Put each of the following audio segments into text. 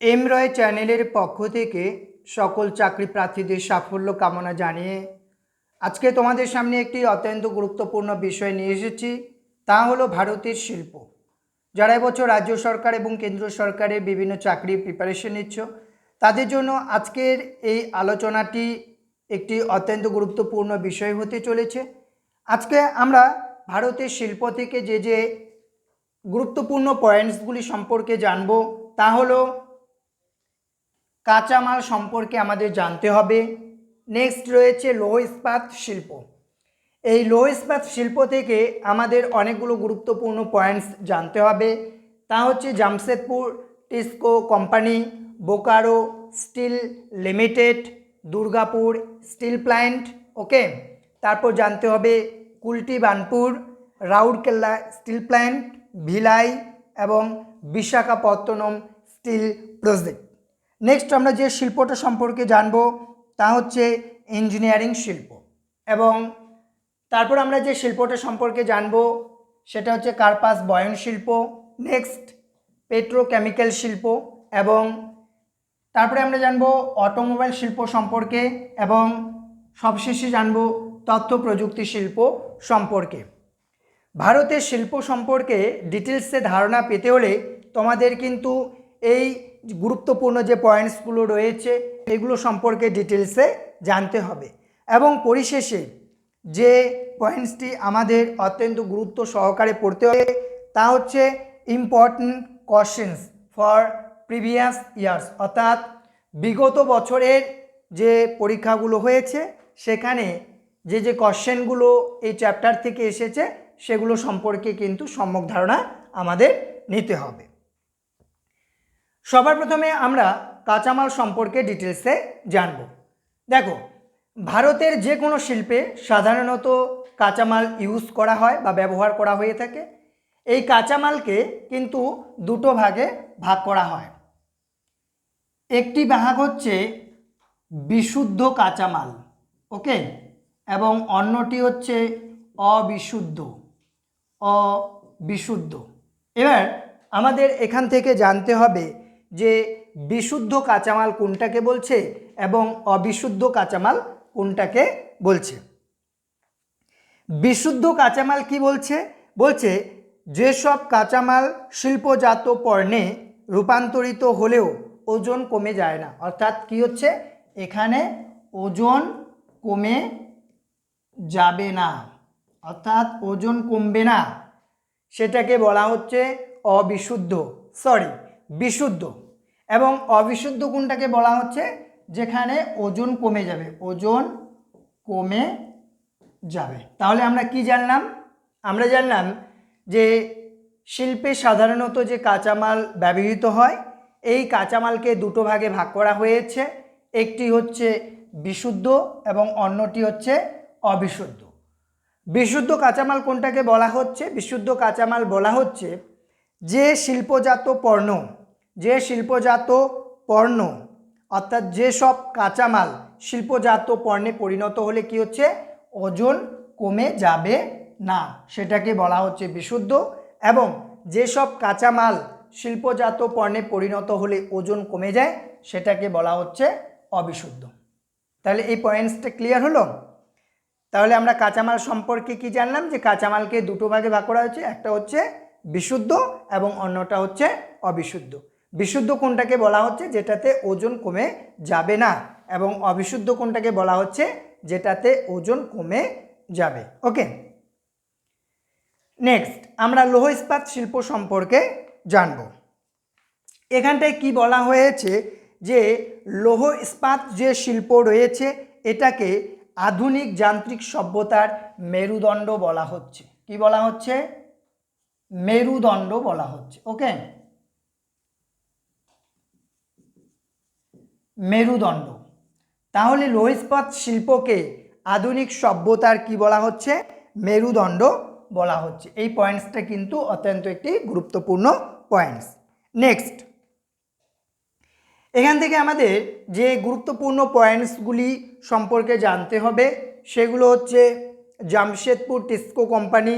M রয় চ্যানেলের পক্ষ থেকে সকল চাকরি প্রার্থীদের সাফল্য কামনা জানিয়ে আজকে তোমাদের সামনে একটি অত্যন্ত গুরুত্বপূর্ণ বিষয় নিয়ে এসেছি। তা হলো ভারতের শিল্প। যারা এবছর রাজ্য সরকার এবং কেন্দ্র সরকারের বিভিন্ন চাকরির প্রিপারেশন নিচ্ছ, তাদের জন্য আজকের এই আলোচনাটি একটি অত্যন্ত গুরুত্বপূর্ণ বিষয় হতে চলেছে। আজকে আমরা ভারতের শিল্প থেকে যে গুরুত্বপূর্ণ পয়েন্টসগুলি সম্পর্কে জানব, তা হলো কাঁচামাল সম্পর্কে আমাদের জানতে হবে। নেক্সট রয়েছে লৌহ ইস্পাত শিল্প। এই লৌহ ইস্পাত শিল্প থেকে আমাদের অনেকগুলো গুরুত্বপূর্ণ পয়েন্টস জানতে হবে। তা হচ্ছে Jamshedpur TISCO company, Bokaro steel limited, Durgapur steel plant, okay. তারপর জানতে হবে কুলটি বার্নপুর, রাউরকেল্লা স্টিল প্ল্যান্ট, ভিলাই এবং বিশাখাপত্তনম স্টিল প্রজেক্ট। নেক্সট আমরা যে শিল্পটা সম্পর্কে জানব তা হচ্ছে ইঞ্জিনিয়ারিং শিল্প, এবং তারপর আমরা যে শিল্পটা সম্পর্কে জানব সেটা হচ্ছে কার্পাস বয়ন শিল্প। নেক্সট পেট্রোকেমিক্যাল শিল্প, এবং তারপরে আমরা জানব অটোমোবাইল শিল্প সম্পর্কে, এবং সবশেষে জানব তথ্য প্রযুক্তি শিল্প সম্পর্কে। ভারতের শিল্প সম্পর্কে ডিটেলসে ধারণা পেতে হলে তোমাদের কিন্তু এই গুরুত্বপূর্ণ যে পয়েন্টসগুলো রয়েছে এগুলো সম্পর্কে ডিটেলসে জানতে হবে। এবং পরিশেষে যে পয়েন্টসটি আমাদের অত্যন্ত গুরুত্ব সহকারে পড়তে হবে তা হচ্ছে important questions for previous years, অর্থাৎ বিগত বছরের যে পরীক্ষাগুলো হয়েছে সেখানে যে কোশ্চেনগুলো এই চ্যাপ্টার থেকে এসেছে সেগুলো সম্পর্কে কিন্তু সম্যক ধারণা আমাদের নিতে হবে। সবার প্রথমে আমরা কাঁচামাল সম্পর্কে ডিটেলসে জানব। দেখো, ভারতের যে কোনো শিল্পে সাধারণত কাঁচামাল ইউজ করা হয় বা ব্যবহার করা হয়ে থাকে। এই কাঁচামালকে কিন্তু দুটো ভাগে ভাগ করা হয়। একটি ভাগ হচ্ছে বিশুদ্ধ কাঁচামাল, ওকে, এবং অন্যটি হচ্ছে অবিশুদ্ধ। এবার আমাদের এখান থেকে জানতে হবে যে বিশুদ্ধ কাঁচামাল কোনটাকে বলছে এবং অবিশুদ্ধ কাঁচামাল কোনটাকে বলছে। বিশুদ্ধ কাঁচামাল কি বলছে? বলছে যেসব কাঁচামাল শিল্পজাত পণ্যে রূপান্তরিত হলেও ওজন কমে যায় না। অর্থাৎ কি হচ্ছে, এখানে ওজন কমে যাবে না, অর্থাৎ ওজন কমবে না, সেটাকে বলা হচ্ছে বিশুদ্ধ। এবং অবিশুদ্ধ কোনটাকে বলা হচ্ছে? যেখানে ওজন কমে যাবে, তাহলে আমরা কি জানলাম? আমরা জানলাম যে শিল্পে সাধারণত যে কাঁচামাল ব্যবহৃত হয় এই কাঁচামালকে দুটো ভাগে ভাগ করা হয়েছে। একটি হচ্ছে বিশুদ্ধ এবং অন্যটি হচ্ছে অবিশুদ্ধ। বিশুদ্ধ কাঁচামাল কোনটাকে বলা হচ্ছে? বিশুদ্ধ কাঁচামাল বলা হচ্ছে যে শিল্পজাত পণ্য, অর্থাৎ যেসব কাঁচামাল শিল্পজাত পণ্যে পরিণত হলে কি হচ্ছে, ওজন কমে যাবে না, সেটাকে বলা হচ্ছে বিশুদ্ধ। এবং যেসব কাঁচামাল শিল্পজাত পণ্যে পরিণত হলে ওজন কমে যায় সেটাকে বলা হচ্ছে অবিশুদ্ধ। তাহলে এই পয়েন্টসটা ক্লিয়ার হলো? তাহলে আমরা কাঁচামাল সম্পর্কে কি জানলাম? যে কাঁচামালকে দুটো ভাগে ভাগ করা হয়েছে, একটা হচ্ছে বিশুদ্ধ এবং অন্যটা হচ্ছে অবিশুদ্ধ। বিশুদ্ধ কোনটাকে বলা হচ্ছে? যেটাতে ওজন কমে যাবে না, এবং অবিশুদ্ধ কোনটাকে বলা হচ্ছে? যেটাতে ওজন কমে যাবে। ওকে, নেক্সট আমরা লৌহ ইস্পাত শিল্প সম্পর্কে জানব। এখানটায় কি বলা হয়েছে যে লৌহ ইস্পাত যে শিল্প রয়েছে এটাকে আধুনিক যান্ত্রিক সভ্যতার মেরুদণ্ড বলা হচ্ছে। কি বলা হচ্ছে? মেরুদণ্ড বলা হচ্ছে। ওকে, মেরুদণ্ড। তাহলে লৌহ ইস্পাত শিল্পকে আধুনিক সভ্যতার কি বলা হচ্ছে? মেরুদণ্ড বলা হচ্ছে। এই পয়েন্টসটা কিন্তু অত্যন্ত একটি গুরুত্বপূর্ণ পয়েন্টস। নেক্সট, এখান থেকে আমাদের যে গুরুত্বপূর্ণ পয়েন্টসগুলি সম্পর্কে জানতে হবে সেগুলো হচ্ছে Jamshedpur TISCO company,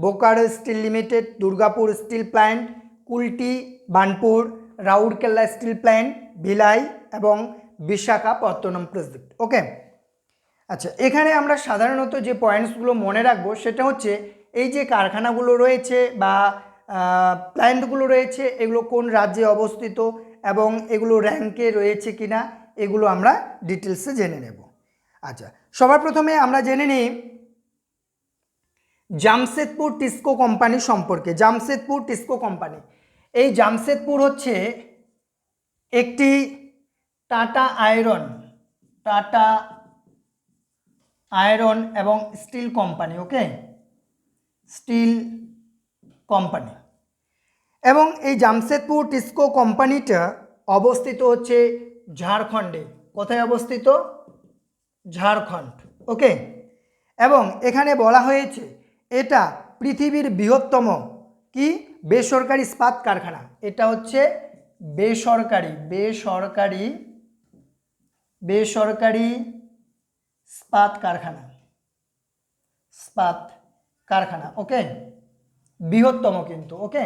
Bokaro steel limited, Durgapur steel plant, Kulti Burnpur, Rourkela steel plant, Bhilai এবং বিশাখাপত্তনম প্রজেক্ট। ওকে, আচ্ছা, এখানে আমরা সাধারণত যে পয়েন্টসগুলো মনে রাখবো সেটা হচ্ছে এই যে কারখানাগুলো রয়েছে বা প্ল্যান্টগুলো রয়েছে এগুলো কোন রাজ্যে অবস্থিত এবং এগুলো র্যাঙ্কে রয়েছে কিনা এগুলো আমরা ডিটেলসে জেনে নেব। আচ্ছা, সবার প্রথমে আমরা জেনে নিই জামশেদপুর টিস্কো কোম্পানি সম্পর্কে। জামশেদপুর টিস্কো কোম্পানি, এই জামশেদপুর হচ্ছে একটি টাটা আয়রন এবং স্টিল কোম্পানি। ওকে, স্টিল কোম্পানি, এবং এই জামশেদপুর টিস্কো কোম্পানিটা অবস্থিত হচ্ছে ঝাড়খণ্ডে। কোথায় অবস্থিত? ঝাড়খণ্ড। ওকে, এবং এখানে বলা হয়েছে এটা পৃথিবীর বৃহত্তম কি বেসরকারি ইস্পাত কারখানা। এটা হচ্ছে বেসরকারি ইস্পাত কারখানা। ওকে, বৃহত্তম কিন্তু। ওকে,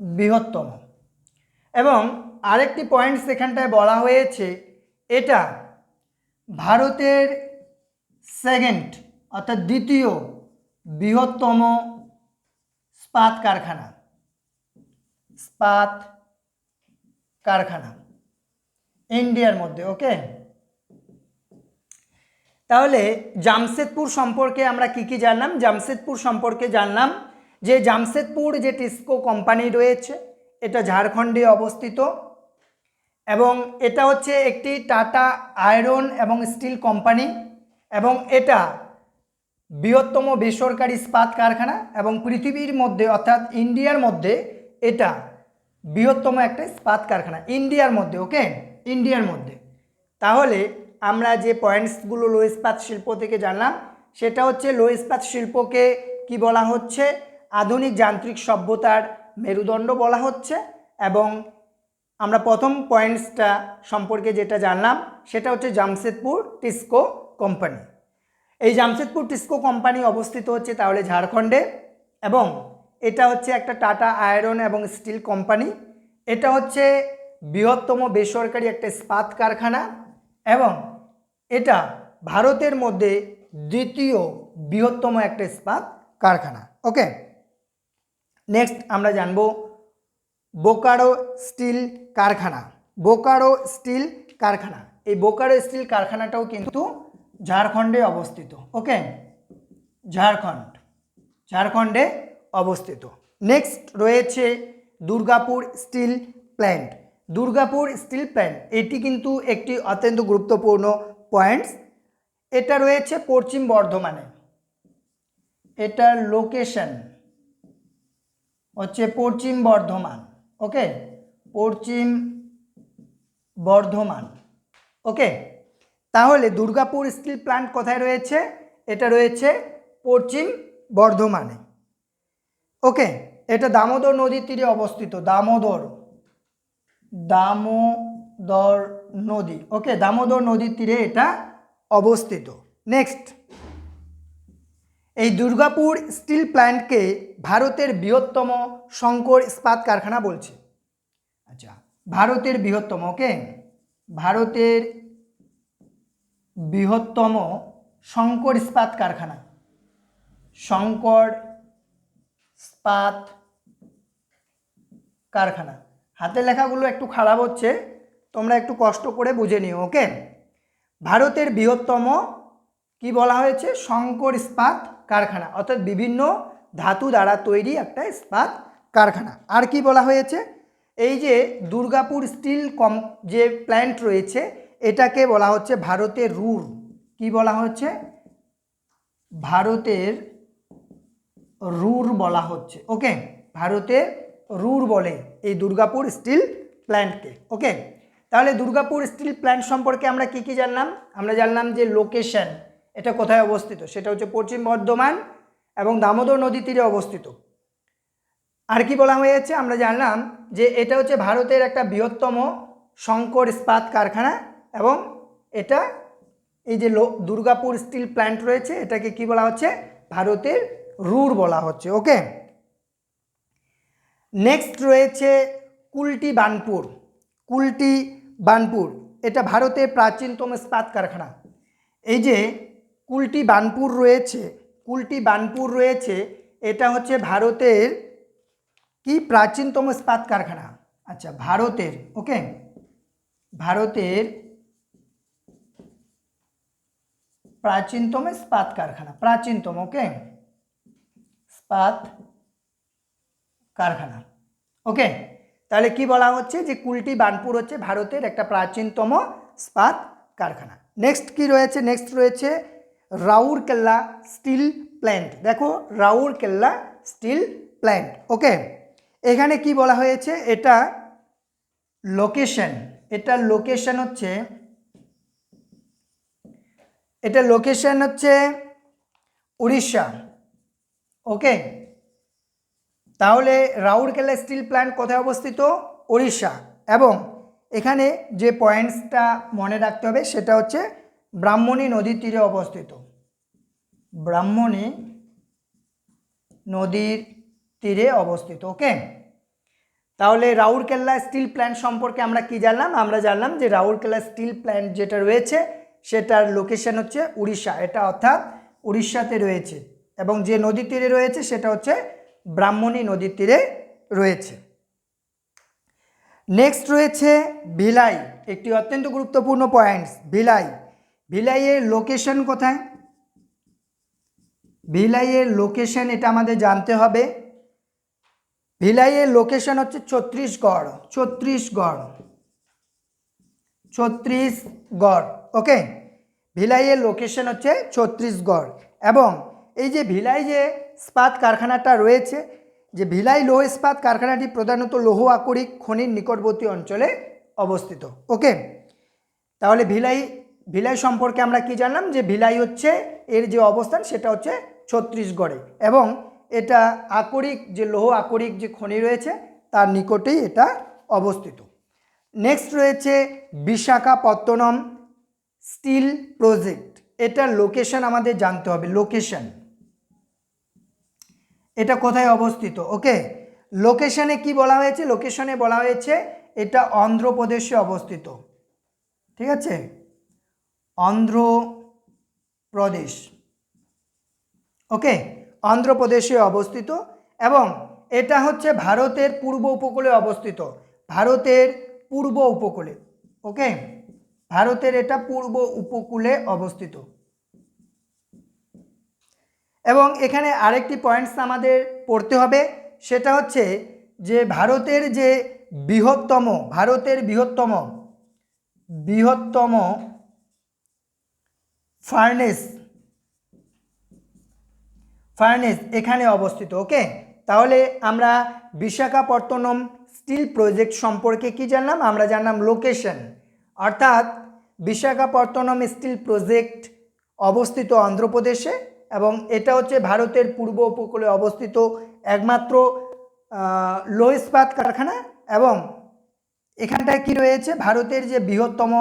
বৃহত্তম। এবং আরেকটি পয়েন্ট সেখানটায় বলা হয়েছে এটা ভারতের সেকেন্ড অর্থাৎ দ্বিতীয় বৃহত্তম ইস্পাত কারখানা ইন্ডিয়ার মধ্যে। ওকে, তাহলে জামশেদপুর সম্পর্কে আমরা কি জানলাম? জামশেদপুর সম্পর্কে জানলাম যে জামশেদপুর যে টিস্কো কোম্পানি রয়েছে এটা ঝাড়খণ্ডে অবস্থিত এবং এটা হচ্ছে একটি টাটা আয়রন এবং স্টিল কোম্পানি এবং এটা বৃহত্তম বেসরকারি ইস্পাত কারখানা এবং পৃথিবীর মধ্যে অর্থাৎ ইন্ডিয়ার মধ্যে এটা বৃহত্তম একটা ইস্পাত কারখানা ইন্ডিয়ার মধ্যে। ওকে, ইন্ডিয়ার মধ্যে। তাহলে আমরা যে পয়েন্টসগুলো লো ইস্পাত শিল্প থেকে জানলাম সেটা হচ্ছে লো ইস্পাত শিল্পকে কি বলা হচ্ছে? আধুনিক যান্ত্রিক সভ্যতার মেরুদণ্ড বলা হচ্ছে। এবং আমরা প্রথম পয়েন্টসটা সম্পর্কে যেটা জানলাম সেটা হচ্ছে জামশেদপুর টিস্কো কোম্পানি। এই জামশেদপুর টিস্কো কোম্পানি অবস্থিত হচ্ছে তাহলে ঝাড়খণ্ডে এবং এটা হচ্ছে একটা টাটা আয়রন এবং স্টিল কোম্পানি। এটা হচ্ছে বৃহত্তম বেসরকারি একটা ইস্পাত কারখানা এবং এটা ভারতের মধ্যে দ্বিতীয় বৃহত্তম একটা ইস্পাত কারখানা। ওকে, নেক্সট আমরা জানব বোকারো স্টিল কারখানা। এই বোকারো স্টিল কারখানাটাও কিন্তু ঝাড়খণ্ডে অবস্থিত। ওকে, ঝাড়খণ্ডে অবস্থিত। নেক্সট রয়েছে দুর্গাপুর স্টিল প্ল্যান্ট। এটি কিন্তু একটি অত্যন্ত গুরুত্বপূর্ণ পয়েন্টস। এটা রয়েছে পশ্চিম বর্ধমানে। এটার লোকেশন হচ্ছে পশ্চিম বর্ধমান। ওকে, পশ্চিম বর্ধমান। ওকে, তাহলে দুর্গাপুর স্টিল প্ল্যান্ট কোথায় রয়েছে? এটা রয়েছে পশ্চিম বর্ধমানে। ওকে, এটা দামোদর নদীর তীরে অবস্থিত। দামোদর নদী। ওকে, দামোদর নদীর তীরে এটা অবস্থিত। নেক্সট, এই দুর্গাপুর স্টিল প্ল্যান্টকে ভারতের বৃহত্তম শঙ্কর ইস্পাত কারখানা বলছে। আচ্ছা, ভারতের বৃহত্তম। ওকে, ভারতের বৃহত্তম শঙ্কর ইস্পাত কারখানা। হাতের লেখাগুলো একটু খারাপ হচ্ছে, তোমরা একটু কষ্ট করে বুঝে নিও। ওকে, ভারতের বৃহত্তম কি বলা হয়েছে? শঙ্কর ইস্পাত কারখানা, অর্থাৎ বিভিন্ন ধাতু দ্বারা তৈরি একটা ইস্পাত কারখানা। আর কি বলা হয়েছে? এই যে দুর্গাপুর স্টিল যে প্ল্যান্ট রয়েছে এটাকে বলা হচ্ছে ভারতের রুর। কি বলা হচ্ছে? ভারতের রুর বলা হচ্ছে। ওকে, ভারতের রুর বলে এই দুর্গাপুর স্টিল প্ল্যান্টকে। ওকে, তাহলে দুর্গাপুর স্টিল প্ল্যান্ট সম্পর্কে আমরা কি জানলাম? আমরা জানলাম যে লোকেশন, এটা কোথায় অবস্থিত, সেটা হচ্ছে পশ্চিম বর্ধমান এবং দামোদর নদী তীরে অবস্থিত। আর কি বলা হয়েছে? আমরা জানলাম যে এটা হচ্ছে ভারতের একটা বৃহত্তম শঙ্কর ইস্পাত কারখানা এবং এটা এই যে দুর্গাপুর স্টিল প্ল্যান্ট রয়েছে এটাকে কি বলা হচ্ছে? ভারতের রুর বলা হচ্ছে। ওকে, নেক্সট রয়েছে কুলটি বানপুর। কুলটি বানপুর এটা ভারতের প্রাচীনতম ইস্পাত কারখানা। এই যে কুলটি বানপুর রয়েছে, কুলটি বানপুর রয়েছে, এটা হচ্ছে ভারতের কি প্রাচীনতম ইস্পাত কারখানা। আচ্ছা, ভারতের, ওকে, ভারতের প্রাচীনতম ইস্পাত কারখানা, প্রাচীনতম, ওকে, ইস্পাত কারখানা, ওকে। তাহলে কি বলা হচ্ছে যে কুলটি বানপুর হচ্ছে ভারতের একটা প্রাচীনতম ইস্পাত কারখানা। নেক্সট কি রয়েছে? নেক্সট রয়েছে রাউরকেল্লা স্টিল প্ল্যান্ট। দেখো, রাউরকেল্লা স্টিল প্ল্যান্ট, ওকে। এখানে কি বলা হয়েছে? এটা লোকেশন, এটা লোকেশন হচ্ছে, এটা লোকেশন হচ্ছে উড়িষ্যা, ওকে। তাহলে রাউরকেলা স্টিল প্ল্যান্ট কোথায় অবস্থিত? উড়িষ্যা। এবং এখানে যে পয়েন্টসটা মনে রাখতে হবে সেটা হচ্ছে ব্রাহ্মণী নদীর তীরে অবস্থিত, ব্রাহ্মণী নদীর তীরে অবস্থিত, ওকে। তাহলে রাউরকেলা স্টিল প্ল্যান্ট সম্পর্কে আমরা কি জানলাম? আমরা জানলাম যে রাউরকেলা স্টিল প্ল্যান্ট যেটা রয়েছে সেটার লোকেশন হচ্ছে উড়িষ্যা, এটা অর্থাৎ উড়িষ্যাতে রয়েছে, এবং যে নদীর তীরে রয়েছে সেটা হচ্ছে ব্রাহ্মণী নদীর তীরে রয়েছে। নেক্সট রয়েছে ভিলাই, একটি অত্যন্ত গুরুত্বপূর্ণ পয়েন্টস, ভিলাই। ভিলাইয়ের লোকেশন কোথায়? ভিলাইয়ের লোকেশন এটা আমাদের জানতে হবে। ভিলাইয়ের লোকেশন হচ্ছে ছত্তিশগড়, ছত্তিশগড়, ছত্তিশগড়, ওকে। ভিলাইয়ের লোকেশন হচ্ছে ছত্তিশগড়। এবং এই যে ভিলাই যে ইস্পাত কারখানাটা রয়েছে, যে ভিলাই লৌহ ইস্পাত কারখানাটি প্রধানত লৌহ আকরিক খনির নিকটবর্তী অঞ্চলে অবস্থিত, ওকে। তাহলে ভিলাই, ভিলাই সম্পর্কে আমরা কি জানলাম? যে ভিলাই হচ্ছে এর যে অবস্থান সেটা হচ্ছে ছত্তিশগড়ে, এবং এটা আকরিক যে লৌহ আকরিক যে খনি রয়েছে তার নিকটেই এটা অবস্থিত। নেক্সট রয়েছে বিশাখাপত্তনম স্টিল প্রজেক্ট, এটার লোকেশন আমাদের জানতে হবে, লোকেশন, এটা কোথায় অবস্থিত, ওকে। লোকেশনে কি বলা হয়েছে? লোকেশনে বলা হয়েছে এটা অন্ধ্রপ্রদেশে অবস্থিত, ঠিক আছে, অন্ধ্রপ্রদেশ, ওকে, অন্ধ্রপ্রদেশে অবস্থিত। এবং এটা হচ্ছে ভারতের পূর্ব উপকূলে অবস্থিত, ভারতের পূর্ব উপকূলে, ওকে, ভারতের এটা পূর্ব উপকূলে অবস্থিত। এবং এখানে আরেকটি পয়েন্টস আমাদের পড়তে হবে, সেটা হচ্ছে যে ভারতের যে বৃহত্তম, ভারতের বৃহত্তম, বৃহত্তম ফার্নেস, ফার্নেস এখানে অবস্থিত, ওকে। তাহলে আমরা বিশাখাপত্তনম স্টিল প্রজেক্ট সম্পর্কে কি জানলাম? আমরা জানলাম লোকেশন, অর্থাৎ বিশাখাপত্তনম স্টিল প্রজেক্ট অবস্থিত অন্ধ্রপ্রদেশে, এবং এটা হচ্ছে ভারতের পূর্ব উপকূলে অবস্থিত একমাত্র লৌহ ইস্পাত কারখানা। এবং এখানটায় কি রয়েছে? ভারতের যে বৃহত্তম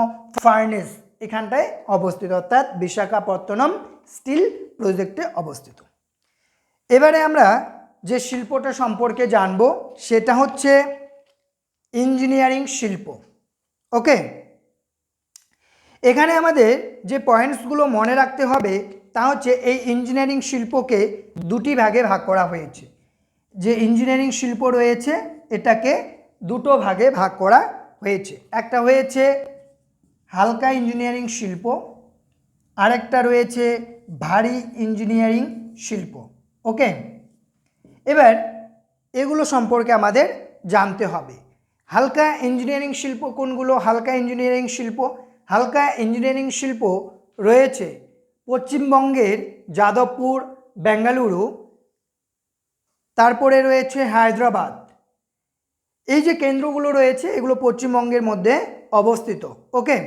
ফার্নেস এখানটায় অবস্থিত, অর্থাৎ বিশাখাপত্তনম স্টিল প্রজেক্টে অবস্থিত। এবারে আমরা যে শিল্পটা সম্পর্কে জানব সেটা হচ্ছে ইঞ্জিনিয়ারিং শিল্প, ওকে। এখানে আমাদের যে পয়েন্টসগুলো মনে রাখতে হবে তা হচ্ছে এই ইঞ্জিনিয়ারিং শিল্পকে দুটি ভাগে ভাগ করা হয়েছে। যে ইঞ্জিনিয়ারিং শিল্প রয়েছে এটাকে দুটো ভাগে ভাগ করা হয়েছে, একটা হয়েছে হালকা ইঞ্জিনিয়ারিং শিল্প, আরেকটা রয়েছে ভারী ইঞ্জিনিয়ারিং শিল্প, ওকে। এবার এগুলো সম্পর্কে আমাদের জানতে হবে। হালকা ইঞ্জিনিয়ারিং শিল্প কোনগুলো? হালকা ইঞ্জিনিয়ারিং শিল্প, হালকা ইঞ্জিনিয়ারিং শিল্প রয়েছে পশ্চিমবঙ্গের যাদবপুর, বেঙ্গালুরু, তারপরে রয়েছে হায়দ্রাবাদ। এই যে কেন্দ্রগুলো রয়েছে এগুলো পশ্চিমবঙ্গের মধ্যে অবস্থিত, ওকে।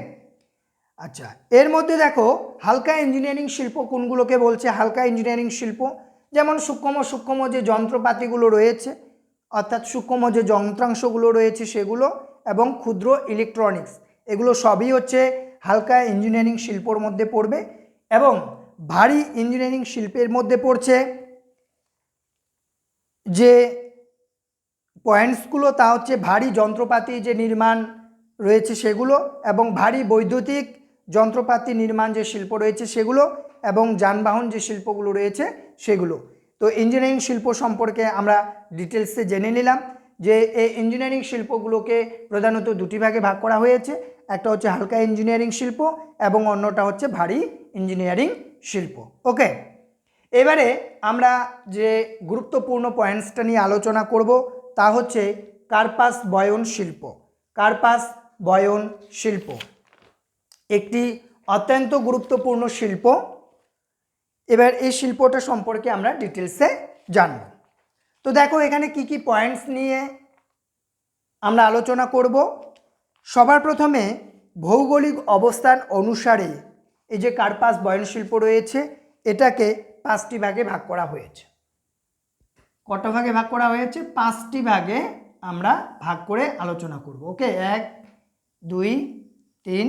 আচ্ছা, এর মধ্যে দেখো হালকা ইঞ্জিনিয়ারিং শিল্প কোনগুলোকে বলছে? হালকা ইঞ্জিনিয়ারিং শিল্প যেমন সূক্ষ্ম সূক্ষ্ম যে যন্ত্রপাতিগুলো রয়েছে, অর্থাৎ সূক্ষ্ম যে যন্ত্রাংশগুলো রয়েছে সেগুলো, এবং ক্ষুদ্র ইলেকট্রনিক্স, এগুলো সবই হচ্ছে হালকা ইঞ্জিনিয়ারিং শিল্পর মধ্যে পড়বে। এবং ভারী ইঞ্জিনিয়ারিং শিল্পের মধ্যে পড়ছে যে পয়েন্টসগুলো তা হচ্ছে ভারী যন্ত্রপাতি যে নির্মাণ রয়েছে সেগুলো, এবং ভারী বৈদ্যুতিক যন্ত্রপাতি নির্মাণ যে শিল্প রয়েছে সেগুলো, এবং যানবাহন যে শিল্পগুলো রয়েছে সেগুলো। তো ইঞ্জিনিয়ারিং শিল্প সম্পর্কে আমরা ডিটেলসে জেনে নিলাম যে এই ইঞ্জিনিয়ারিং শিল্পগুলোকে প্রধানত দুটি ভাগে ভাগ করা হয়েছে, একটা হচ্ছে হালকা ইঞ্জিনিয়ারিং শিল্প এবং অন্যটা হচ্ছে ভারী ইঞ্জিনিয়ারিং শিল্প। ওকে, এবারে আমরা যে গুরুত্বপূর্ণ পয়েন্টসটা নিয়ে আলোচনা করব তা হচ্ছে কার্পাস বয়ন শিল্প। কার্পাস বয়ন শিল্প একটি অত্যন্ত গুরুত্বপূর্ণ শিল্প। এবার এই শিল্পটা সম্পর্কে আমরা ডিটেলসে জানব। তো দেখো এখানে কি কি পয়েন্টস নিয়ে আমরা আলোচনা করব। সবার প্রথমে ভৌগোলিক অবস্থান অনুসারে এই যে কার্পাস বয়ন শিল্প রয়েছে এটাকে 5টি ভাগে ভাগ করা হয়েছে। কটা ভাগে ভাগ করা হয়েছে? 5টি ভাগে আমরা ভাগ করে আলোচনা করব। ওকে, 1, 2, 3,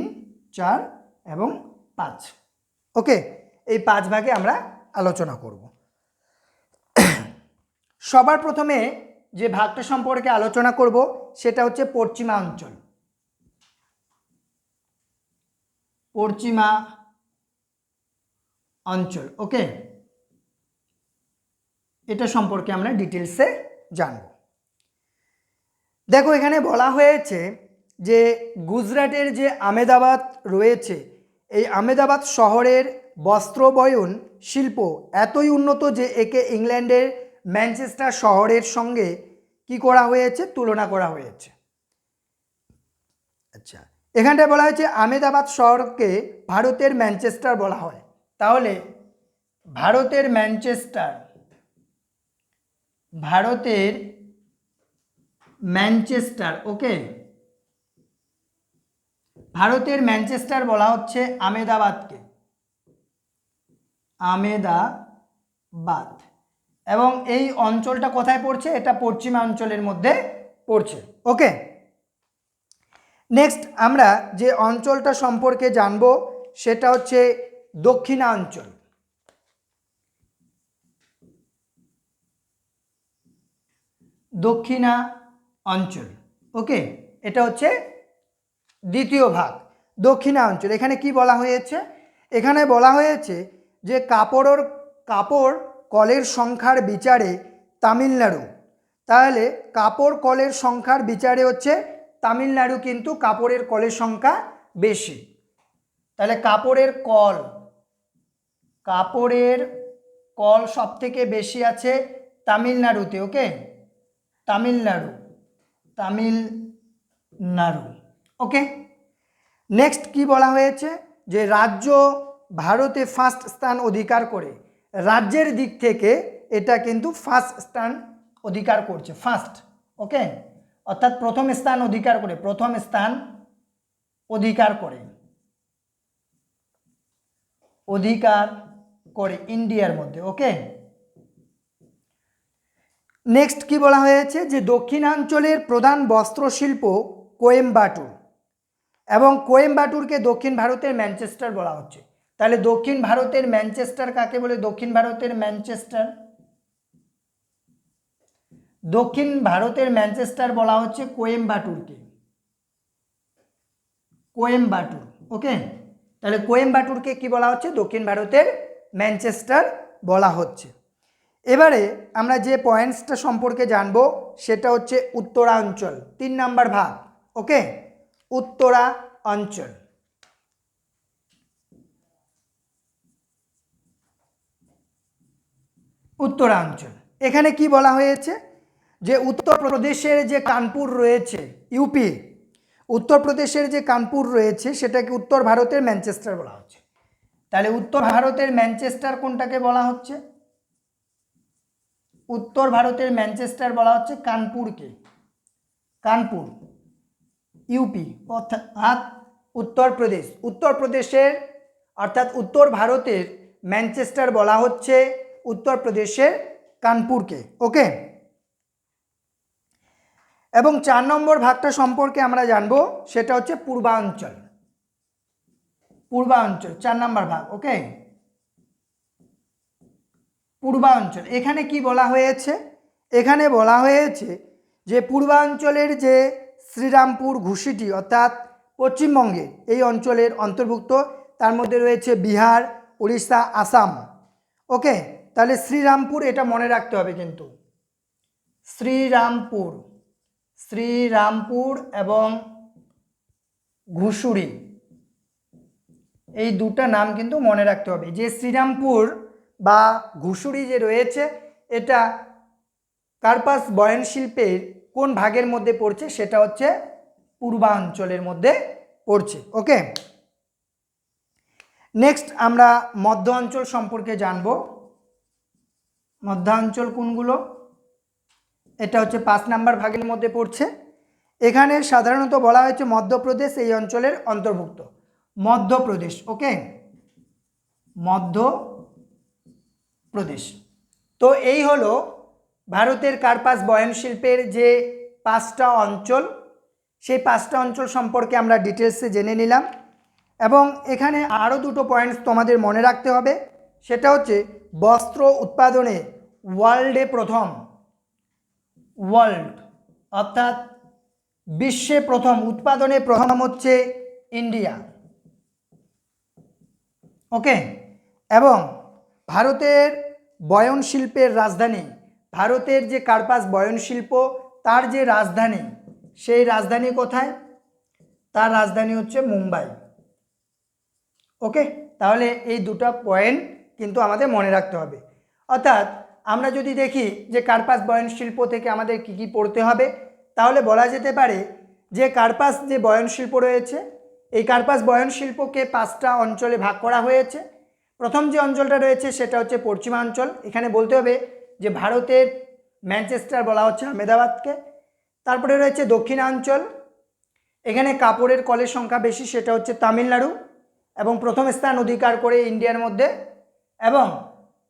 4 এবং 5। ওকে, এই 5 ভাগে আমরা আলোচনা করব। সবার প্রথমে যে ভাগটা সম্পর্কে আলোচনা করব সেটা হচ্ছে পশ্চিমা অঞ্চল। পশ্চিমা অঞ্চল, ওকে, এটা সম্পর্কে আমরা ডিটেলসে জানব। দেখো এখানে বলা হয়েছে যে গুজরাটের যে আহমেদাবাদ রয়েছে এই আহমেদাবাদ শহরের বস্ত্রবয়ন শিল্প এতই উন্নত যে একে ইংল্যান্ডের ম্যানচেস্টার শহরের সঙ্গে কি করা হয়েছে? তুলনা করা হয়েছে। আচ্ছা, এখানটায় বলা হয়েছে আহমেদাবাদ শহরকে ভারতের ম্যানচেস্টার বলা হয়। তাহলে ভারতের ম্যানচেস্টার, ভারতের ম্যানচেস্টার, ওকে, ভারতের ম্যানচেস্টার বলা হচ্ছে আহমেদাবাদকে, আহমেদাবাদ। এবং এই অঞ্চলটা কোথায় পড়ছে? এটা পশ্চিমা অঞ্চলের মধ্যে পড়ছে। ওকে, নেক্সট আমরা যে অঞ্চলটা সম্পর্কে জানব সেটা হচ্ছে দক্ষিণাঞ্চল। দক্ষিণা অঞ্চল, ওকে, এটা হচ্ছে দ্বিতীয় ভাগ, দক্ষিণা অঞ্চল। এখানে কি বলা হয়েছে? এখানে বলা হয়েছে যে কাপড় কলের সংখ্যার বিচারে তামিলনাড়ু, তাহলে কাপড় কলের সংখ্যার বিচারে হচ্ছে তামিলনাড়ু কিন্তু কাপড়ের কলের সংখ্যা বেশি। তাহলে কাপড়ের কল সব থেকে বেশি আছে তামিলনাড়ুতে। ওকে, তামিলনাড়ু। ওকে, নেক্সট কি বলা হয়েছে? যে রাজ্য ভারতে ফার্স্ট স্থান অধিকার করে, রাজ্যের দিক থেকে এটা কিন্তু ফার্স্ট স্থান অধিকার করছে, ফার্স্ট। ওকে, অর্থাৎ প্রথম স্থান অধিকার করে ইন্ডিয়ার মধ্যে। ওকে, নেক্সট কি বলা হয়েছে? যে দক্ষিণাঞ্চলের প্রধান বস্ত্রশিল্প কোয়েম্বাটুর, এবং কোয়েম্বাটুরকে দক্ষিণ ভারতের ম্যানচেস্টার বলা হচ্ছে। তাহলে দক্ষিণ ভারতের ম্যানচেস্টার কাকে বলে? দক্ষিণ ভারতের ম্যানচেস্টার বলা হচ্ছে কোয়েম্বাটুরকে, কোয়েম্বাটুর। ওকে, তাহলে কোয়েম্বাটুরকে কি বলা হচ্ছে? দক্ষিণ ভারতের ম্যানচেস্টার বলা হচ্ছে। এবারে আমরা যে পয়েন্টসটা সম্পর্কে জানবো সেটা হচ্ছে উত্তরাঞ্চল, 3 নাম্বার ভাগ। ওকে, উত্তরাঞ্চল। এখানে কি বলা হয়েছে? যে উত্তরপ্রদেশের যে কানপুর রয়েছে, ইউপি, উত্তরপ্রদেশের যে কানপুর রয়েছে সেটাকে উত্তর ভারতের ম্যানচেস্টার বলা হচ্ছে। তাহলে উত্তর ভারতের ম্যানচেস্টার কোনটাকে বলা হচ্ছে? উত্তর ভারতের ম্যানচেস্টার বলা হচ্ছে কানপুরকে, কানপুর, ইউপি অর্থাৎ উত্তরপ্রদেশের অর্থাৎ উত্তর ভারতের ম্যানচেস্টার বলা হচ্ছে উত্তরপ্রদেশের কানপুরকে। ওকে, এবং 4 নম্বর ভাগটা সম্পর্কে আমরা জানবো সেটা হচ্ছে পূর্বাঞ্চল, 4 নম্বর ভাগ। ওকে, পূর্বাঞ্চল। এখানে কি বলা হয়েছে? এখানে বলা হয়েছে যে পূর্বাঞ্চলের যে শ্রীরামপুর ঘুষিটি অর্থাৎ পশ্চিমবঙ্গের এই অঞ্চলের অন্তর্ভুক্ত, তার মধ্যে রয়েছে বিহার, উড়িষ্যা, আসাম। ওকে, তাহলে শ্রীরামপুর এটা মনে রাখতে হবে কিন্তু, শ্রীরামপুর, শ্রীরামপুর এবং ঘুষুরি এই দুটো নাম কিন্তু মনে রাখতে হবে। যে শ্রীরামপুর বা ঘুষুরি যে রয়েছে এটা কার্পাস বয়ন শিল্পের কোন ভাগের মধ্যে পড়ছে, সেটা হচ্ছে পূর্বাঞ্চলের মধ্যে পড়ছে। ওকে, নেক্সট আমরা মধ্য অঞ্চল সম্পর্কে জানব। মধ্যাঞ্চল কোনগুলো, এটা হচ্ছে 5 নাম্বার ভাগের মধ্যে পড়ছে। এখানে সাধারণত বলা হয়েছে মধ্যপ্রদেশ এই অঞ্চলের অন্তর্ভুক্ত, মধ্যপ্রদেশ। ওকে, মধ্যপ্রদেশ। তো এই হলো ভারতের কার্পাস বয়ন শিল্পের যে 5টা অঞ্চল, সেই 5টা অঞ্চল সম্পর্কে আমরা ডিটেলসে জেনে নিলাম। এবং এখানে আরও দুটো পয়েন্টস তোমাদের মনে রাখতে হবে, সেটা হচ্ছে বস্ত্র উৎপাদনে ওয়ার্ল্ডে প্রথম, ওয়ার্ল্ড অর্থাৎ বিশ্বে প্রথম, উৎপাদনে প্রথম হচ্ছে ইন্ডিয়া। ওকে, এবং ভারতের বয়ন শিল্পের রাজধানী, ভারতের যে কার্পাস বয়ন শিল্প তার যে রাজধানী, সেই রাজধানী কোথায়, তার রাজধানী হচ্ছে মুম্বাই। ওকে, তাহলে এই দুটো পয়েন্ট কিন্তু আমাদের মনে রাখতে হবে। অর্থাৎ আমরা যদি দেখি যে কার্পাস বয়ন শিল্প থেকে আমাদের কি কি পড়তে হবে, তাহলে বলা যেতে পারে যে কার্পাস যে বয়ন শিল্প রয়েছে, এই কার্পাস বয়ন শিল্পকে 5টা অঞ্চলে ভাগ করা হয়েছে। প্রথম যে অঞ্চলটা রয়েছে সেটা হচ্ছে পশ্চিমাঞ্চল। এখানে বলতে হবে যে ভারতের ম্যানচেস্টার বলা হচ্ছে আহমেদাবাদকে। তারপরে রয়েছে দক্ষিণাঞ্চল, এখানে কাপড়ের কলের সংখ্যা বেশি, সেটা হচ্ছে তামিলনাড়ু এবং প্রথম স্থান অধিকার করে ইন্ডিয়ার মধ্যে। এবং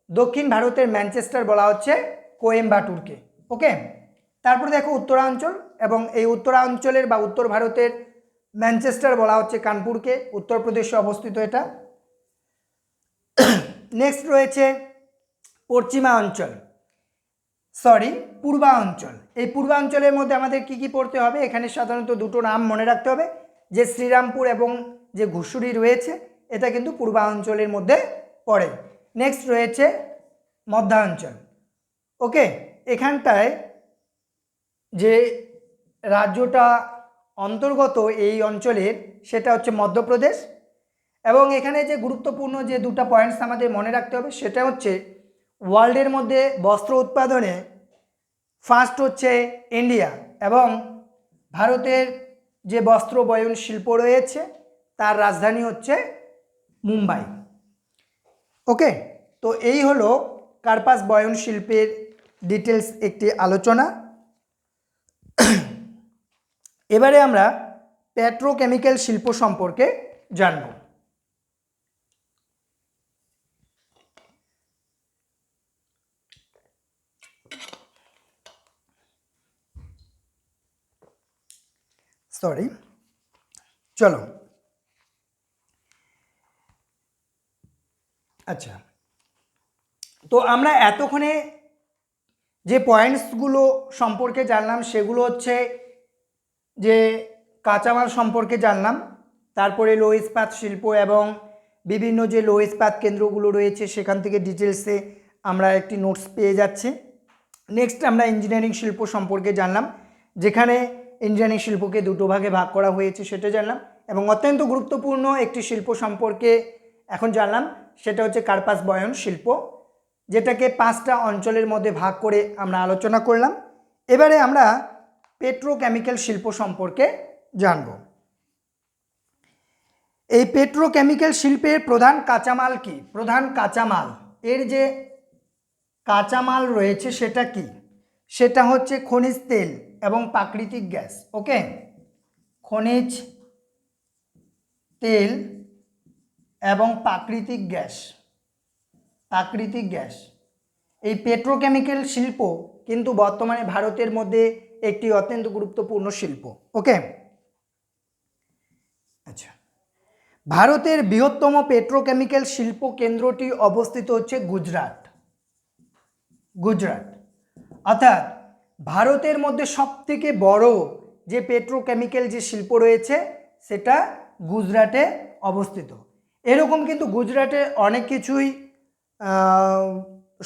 দক্ষিণ ভারতের ম্যানচেস্টার বলা হচ্ছে কোয়েম্বাটুরকে। ওকে, তারপরে দেখো উত্তরাঞ্চল, এবং এই উত্তরাঞ্চলের বা উত্তর ভারতের ম্যানচেস্টার বলা হচ্ছে কানপুরকে, উত্তরপ্রদেশে অবস্থিত এটা। নেক্সট রয়েছে পশ্চিমাঞ্চল, সরি পূর্বাঞ্চল। এই পূর্বাঞ্চলের মধ্যে আমাদের কি কি পড়তে হবে, এখানে সাধারণত দুটো নাম মনে রাখতে হবে, যে শ্রীরামপুর এবং যে ঘুষুরি রয়েছে এটা কিন্তু পূর্বাঞ্চলের মধ্যে পড়ে। নেক্সট রয়েছে মধ্যাঞ্চল। ওকে, এখানটায় যে রাজ্যটা অন্তর্গত এই অঞ্চলের সেটা হচ্ছে মধ্যপ্রদেশ। এবং এখানে যে গুরুত্বপূর্ণ যে দুটো পয়েন্টস আমাদের মনে রাখতে হবে, সেটা হচ্ছে ওয়ার্ল্ডের মধ্যে বস্ত্র উৎপাদনে ফার্স্ট হচ্ছে ইন্ডিয়া, এবং ভারতের যে বস্ত্র বয়ন শিল্প রয়েছে তার রাজধানী হচ্ছে মুম্বাই। ওকে, তো এই হলো কার্পাস বয়ন শিল্পের ডিটেলস একটি আলোচনা। এবারে আমরা পেট্রোকেমিক্যাল শিল্প সম্পর্কে জানব। সরি, চলো। আচ্ছা, তো আমরা এতক্ষণে যে পয়েন্টসগুলো সম্পর্কে জানলাম সেগুলো হচ্ছে যে কাঁচামাল সম্পর্কে জানলাম, তারপরে লৌহ ইস্পাত শিল্প এবং বিভিন্ন যে লৌহ ইস্পাত কেন্দ্রগুলো রয়েছে সেখান থেকে ডিটেলসে আমরা একটি নোটস পেয়ে যাচ্ছি। নেক্সট আমরা ইঞ্জিনিয়ারিং শিল্প সম্পর্কে জানলাম, যেখানে ইঞ্জিনিয়ারিং শিল্পকে দুটো ভাগে ভাগ করা হয়েছে সেটা জানলাম। এবং অত্যন্ত গুরুত্বপূর্ণ একটি শিল্প সম্পর্কে এখন জানলাম, সেটা হচ্ছে কার্পাস বয়ন শিল্প, যেটাকে 5টা অঞ্চলের মধ্যে ভাগ করে আমরা আলোচনা করলাম। এবারে আমরা পেট্রোকেমিক্যাল শিল্প সম্পর্কে জানব। এই পেট্রোকেমিক্যাল শিল্পের প্রধান কাঁচামাল কি, প্রধান কাঁচামাল, এর যে কাঁচামাল রয়েছে সেটা কি, সেটা হচ্ছে খনিজ তেল এবং প্রাকৃতিক গ্যাস। ওকে, খনিজ তেল এবং প্রাকৃতিক গ্যাস, প্রাকৃতিক গ্যাস। এই পেট্রোকেমিক্যাল শিল্প কিন্তু বর্তমানে ভারতের মধ্যে একটি অত্যন্ত গুরুত্বপূর্ণ শিল্প। ওকে, আচ্ছা, ভারতের বৃহত্তম পেট্রোকেমিক্যাল শিল্প কেন্দ্রটি অবস্থিত হচ্ছে গুজরাট, গুজরাট। অর্থাৎ ভারতের মধ্যে সবথেকে বড় যে পেট্রোকেমিক্যাল যে শিল্প রয়েছে সেটা গুজরাটে অবস্থিত। এরকম কিন্তু গুজরাটে অনেক কিছুই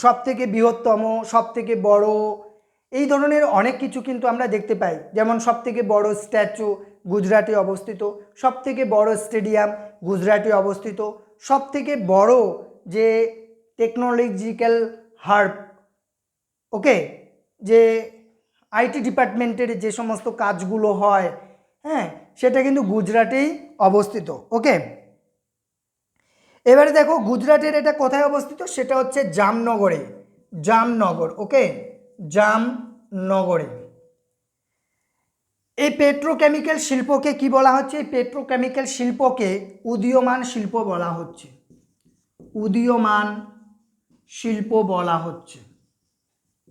সবথেকে বৃহত্তম, সবথেকে বড়, এই ধরনের অনেক কিছু কিন্তু আমরা দেখতে পাই। যেমন সবথেকে বড় স্ট্যাচু গুজরাটে অবস্থিত, সবথেকে বড় স্টেডিয়াম গুজরাটে অবস্থিত, সবথেকে বড় যে টেকনোলজিক্যাল হাব, ওকে, যে আইটি ডিপার্টমেন্টের যে সমস্ত কাজগুলো হয়, হ্যাঁ, সেটা কিন্তু গুজরাটেই অবস্থিত। ওকে, এবারে দেখো গুজরাটের এটা কোথায় অবস্থিত, সেটা হচ্ছে জামনগরে, জামনগর। ওকে, জামনগরে। এই পেট্রোকেমিক্যাল শিল্পকে কি বলা হচ্ছে? এই পেট্রোকেমিক্যাল শিল্পকে উদীয়মান শিল্প বলা হচ্ছে, উদীয়মান শিল্প বলা হচ্ছে,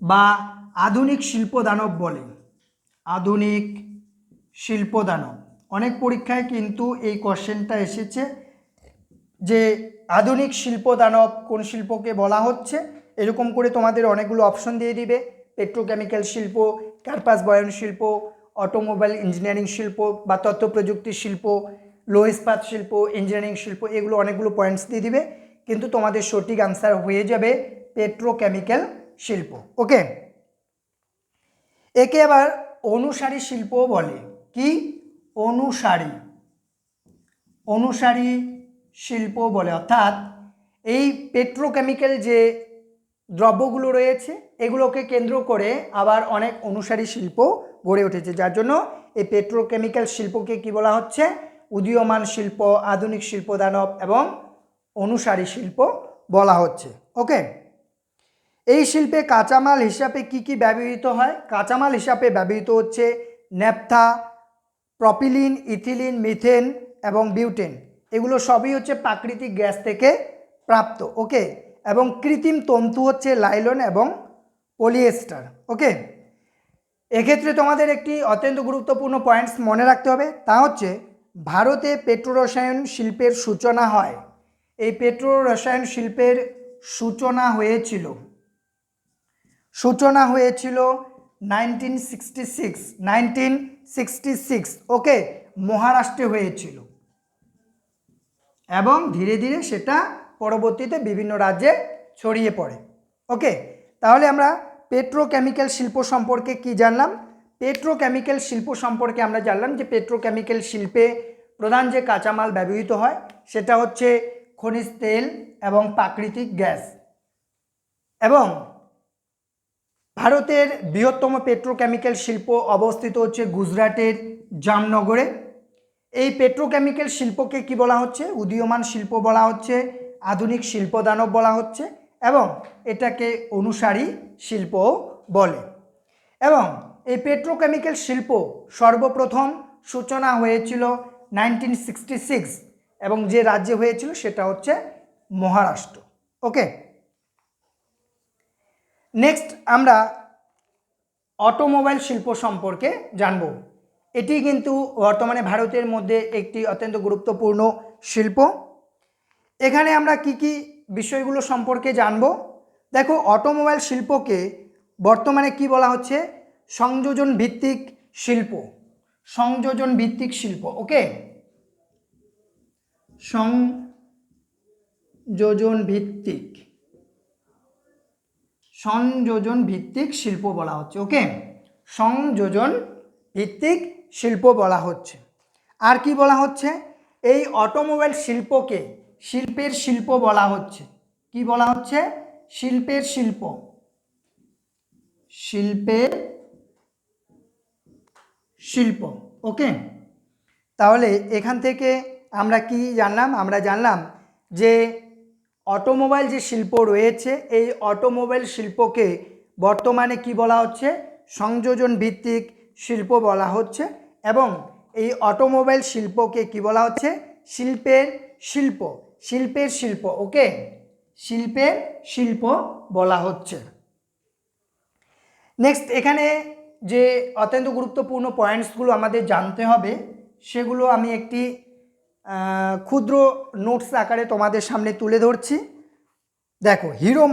বা আধুনিক শিল্প দানব বলে, আধুনিক শিল্প দানব। অনেক পরীক্ষায় কিন্তু এই কোশ্চেনটা এসেছে যে আধুনিক শিল্প দানব কোন শিল্পকে বলা হচ্ছে, এরকম করে তোমাদের অনেকগুলো অপশন দিয়ে দিবে। পেট্রোকেমিক্যাল শিল্প, কার্পাস বয়ন শিল্প, অটোমোবাইল ইঞ্জিনিয়ারিং শিল্প বা তথ্য প্রযুক্তি শিল্প, লো ইস্পাত শিল্প, ইঞ্জিনিয়ারিং শিল্প, এগুলো অনেকগুলো পয়েন্টস দিয়ে দিবে, কিন্তু তোমাদের সঠিক আনসার হয়ে যাবে পেট্রোকেমিক্যাল শিল্প। ওকে, একে আবার অনুসারী শিল্প বলে। কি? অনুসারী, অনুসারী শিল্প বলে। অর্থাৎ এই পেট্রোকেমিক্যাল যে দ্রব্যগুলো রয়েছে এগুলোকে কেন্দ্র করে আবার অনেক অনুসারী শিল্প গড়ে উঠেছে, যার জন্য এই পেট্রোকেমিক্যাল শিল্পকে কি বলা হচ্ছে? উদীয়মান শিল্প, আধুনিক শিল্প দানব এবং অনুসারী শিল্প বলা হচ্ছে। ওকে, এই শিল্পে কাঁচামাল হিসাবে কি কি ব্যবহৃত হয়? কাঁচামাল হিসাবে ব্যবহৃত হচ্ছে ন্যাপথা, প্রপিলিন, ইথিলিন, মিথেন এবং বিউটেন। এগুলো সবই হচ্ছে প্রাকৃতিক গ্যাস থেকে প্রাপ্ত। ওকে, এবং কৃত্রিম তন্তু হচ্ছে লাইলন এবং পলিয়েস্টার। ওকে, এক্ষেত্রে তোমাদের একটি অত্যন্ত গুরুত্বপূর্ণ পয়েন্টস মনে রাখতে হবে, তা হচ্ছে ভারতে পেট্রোরসায়ন শিল্পের সূচনা হয়। এই পেট্রোরসায়ন শিল্পের সূচনা হয়েছিল 1966। ওকে, মহারাষ্ট্রে হয়েছিল এবং ধীরে ধীরে সেটা পরবর্তীতে বিভিন্ন রাজ্যে ছড়িয়ে পড়ে। ওকে, তাহলে আমরা পেট্রোকেমিক্যাল শিল্প সম্পর্কে কি জানলাম? পেট্রোকেমিক্যাল শিল্প সম্পর্কে আমরা জানলাম যে পেট্রোকেমিক্যাল শিল্পে প্রধান যে কাঁচামাল ব্যবহৃত হয় সেটা হচ্ছে খনিজ তেল এবং প্রাকৃতিক গ্যাস। এবং ভারতের বৃহত্তম পেট্রোকেমিক্যাল শিল্প অবস্থিত হচ্ছে গুজরাটের জামনগরে। এই পেট্রোকেমিক্যাল শিল্পকে কি বলা হচ্ছে? উদীয়মান শিল্প বলা হচ্ছে, আধুনিক শিল্প দানব বলা হচ্ছে এবং এটাকে অনুসারী শিল্প বলে। এবং এই পেট্রোকেমিক্যাল শিল্প সর্বপ্রথম সূচনা হয়েছিল 1966 এবং যে রাজ্যে হয়েছিল সেটা হচ্ছে মহারাষ্ট্র। ওকে, নেক্সট আমরা অটোমোবাইল শিল্প সম্পর্কে জানব। এটি কিন্তু বর্তমানে ভারতের মধ্যে একটি অত্যন্ত গুরুত্বপূর্ণ শিল্প। এখানে আমরা কি কি বিষয়গুলো সম্পর্কে জানব? দেখো, অটোমোবাইল শিল্পকে বর্তমানে কি বলা হচ্ছে? সংযোজন ভিত্তিক শিল্প, সংযোজন ভিত্তিক শিল্প। ওকে, সংযোজন ভিত্তিক, সংযোজন ভিত্তিক শিল্প বলা হচ্ছে। ওকে, সংযোজন ভিত্তিক শিল্প বলা হচ্ছে। আর কি বলা হচ্ছে? এই অটোমোবাইল শিল্পকে শিল্পের শিল্প বলা হচ্ছে। কি বলা হচ্ছে? শিল্পের শিল্প, শিল্পের শিল্প। ওকে, তাহলে এখান থেকে আমরা কি জানলাম? আমরা জানলাম যে অটোমোবাইল যে শিল্প রয়েছে এই অটোমোবাইল শিল্পকে বর্তমানে কি বলা হচ্ছে? সংযোজন ভিত্তিক শিল্প বলা হচ্ছে এবং এই অটোমোবাইল শিল্পকে কি বলা হচ্ছে? শিল্পের শিল্প, শিল্পের শিল্প। ওকে, শিল্পের শিল্প বলা হচ্ছে। নেক্সট, এখানে যে অত্যন্ত গুরুত্বপূর্ণ পয়েন্টসগুলো আমাদের জানতে হবে সেগুলো আমি একটি ক্ষুদ্র নোটস আকারে তোমাদের সামনে তুলে ধরছি। দেখো, হিরো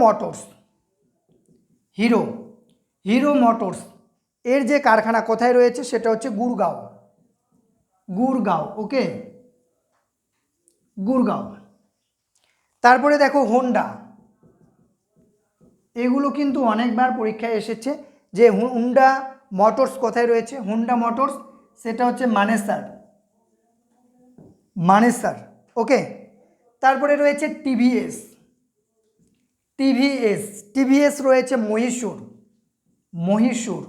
মোটরস এর যে কারখানা কোথায় রয়েছে সেটা হচ্ছে গুরগাঁও, গুরগাঁও, ওকে, গুরগাঁও। তারপরে দেখো হোন্ডা, এগুলো কিন্তু অনেকবার পরীক্ষায় এসেছে যে হোন্ডা মোটরস কোথায় রয়েছে, হোন্ডা মোটরস সেটা হচ্ছে মানেসার, মানেসার, ওকে। তারপরে রয়েছে টিভিএস, টিভিএস, টিভিএস রয়েছে মহীশূর, মহীশূর,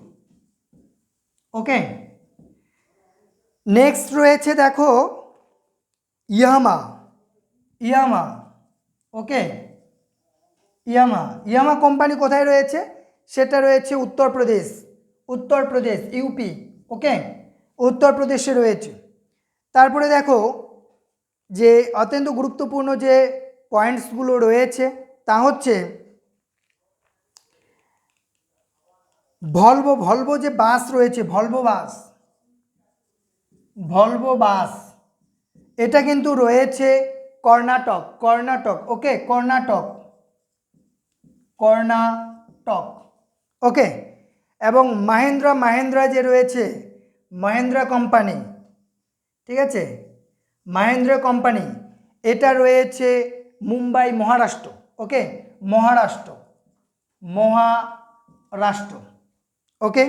ওকে। নেক্সট রয়েছে দেখো ইয়ামা, ইয়ামা, ওকে, ইয়ামা, ইয়ামা কোম্পানি কোথায় রয়েছে সেটা রয়েছে উত্তরপ্রদেশ, উত্তরপ্রদেশ, ইউপি, ওকে, উত্তরপ্রদেশে রয়েছে। তারপরে দেখো যে অত্যন্ত গুরুত্বপূর্ণ যে পয়েন্টসগুলো রয়েছে তা হচ্ছে ভলভো, ভলভো যে বাস রয়েছে, ভলভো বাস, ভলভো বাস, এটা কিন্তু রয়েছে কর্ণাটক, কর্ণাটক, ওকে, কর্ণাটক, কর্ণাটক, ওকে। এবং মাহিন্দ্রা, মাহিন্দ্রা যে রয়েছে মাহিন্দ্রা কোম্পানি, ঠিক আছে, মাহিন্দ্রা কোম্পানি, এটা রয়েছে মুম্বাই, মহারাষ্ট্র, ওকে, মহারাষ্ট্র, মহারাষ্ট্র, ওকে।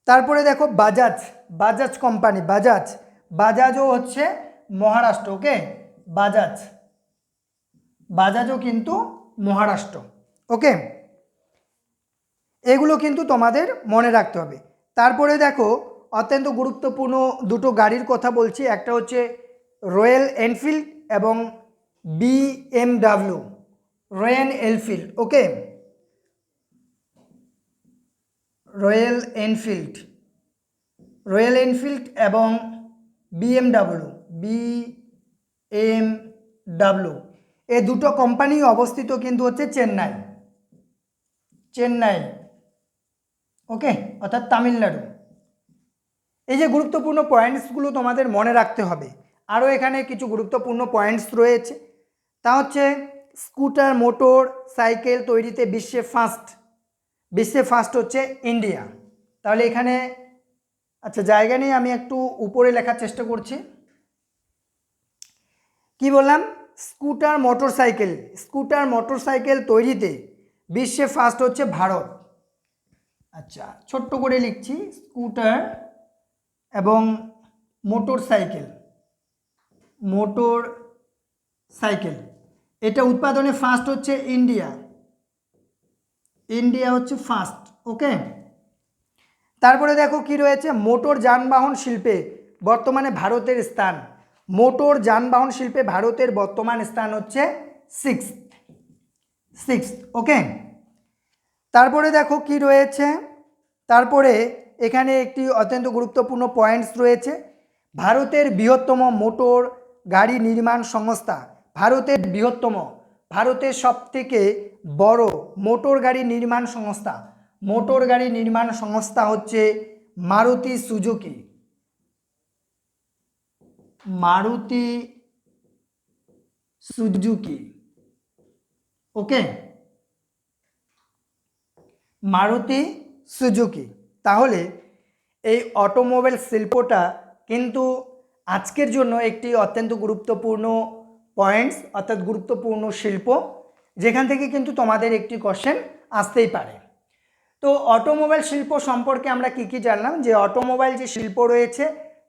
তারপরে দেখো বাজাজ, বাজাজ কোম্পানি, বাজাজ, বাজাজও হচ্ছে মহারাষ্ট্র, ওকে, বাজাজ, বাজাজও কিন্তু মহারাষ্ট্র, ওকে। এগুলো কিন্তু তোমাদের মনে রাখতে হবে। তারপরে দেখো অত্যন্ত গুরুত্বপূর্ণ দুটো গাড়ির কথা বলছি, একটা হচ্ছে রয়্যাল এনফিল্ড এবং বিএমডাব্লিউ, রয়্যাল এনফিল্ড, ওকে, রয়্যাল এনফিল্ড, রয়্যাল এনফিল্ড এবং বিএমডাব্লিউ, বিএমডাব্লিউ, এই দুটো কোম্পানি অবস্থিত কিন্তু হচ্ছে চেন্নাই, চেন্নাই, ওকে, অর্থাৎ তামিলনাড়ু। এই যে গুরুত্বপূর্ণ পয়েন্টসগুলো তোমাদের মনে রাখতে হবে। আরও এখানে কিছু গুরুত্বপূর্ণ পয়েন্টস রয়েছে, তা হচ্ছে স্কুটার মোটর সাইকেল তৈরিতে বিশ্বে ফার্স্ট, বিশ্বে ফার্স্ট হচ্ছে ইন্ডিয়া। তাহলে এখানে আচ্ছা জায়গা নিয়ে আমি একটু উপরে লেখার চেষ্টা করছি। কি বললাম, scooter motor cycle, scooter motor cycle তৈরিতে বিশ্বে ফার্স্ট হচ্ছে ভারত। আচ্ছা ছোট্ট করে লিখছি, স্কুটার এবং মোটর সাইকেল, মোটর সাইকেল, এটা উৎপাদনে ফার্স্ট হচ্ছে ইন্ডিয়া, ইন্ডিয়া হচ্ছে ফার্স্ট, ওকে। তারপরে দেখো কি রয়েছে, মোটর যানবাহন শিল্পে বর্তমানে ভারতের স্থান, মোটর যানবাহন শিল্পে ভারতের বর্তমান স্থান হচ্ছে সিক্স, ওকে। তারপরে দেখো কি রয়েছে, তারপরে এখানে একটি অত্যন্ত গুরুত্বপূর্ণ পয়েন্টস রয়েছে, ভারতের বৃহত্তম মোটর গাড়ি নির্মাণ সংস্থা, ভারতের বৃহত্তম, ভারতের সবথেকে বড় মোটর গাড়ি নির্মাণ সংস্থা, মোটর গাড়ি নির্মাণ সংস্থা হচ্ছে মারুতি সুজুকি, মারুতি সুজুকি, ওকে, মারুতি সুজুকি। তাহলে এই অটোমোবাইল শিল্পটা কিন্তু আজকের জন্য একটি অত্যন্ত গুরুত্বপূর্ণ পয়েন্টস, অর্থাৎ গুরুত্বপূর্ণ শিল্প, যেখান থেকে কিন্তু তোমাদের একটি কোশ্চেন আসতেই পারে। তো অটোমোবাইল শিল্প সম্পর্কে আমরা কি জানলাম, যে অটোমোবাইল যে শিল্প রয়েছে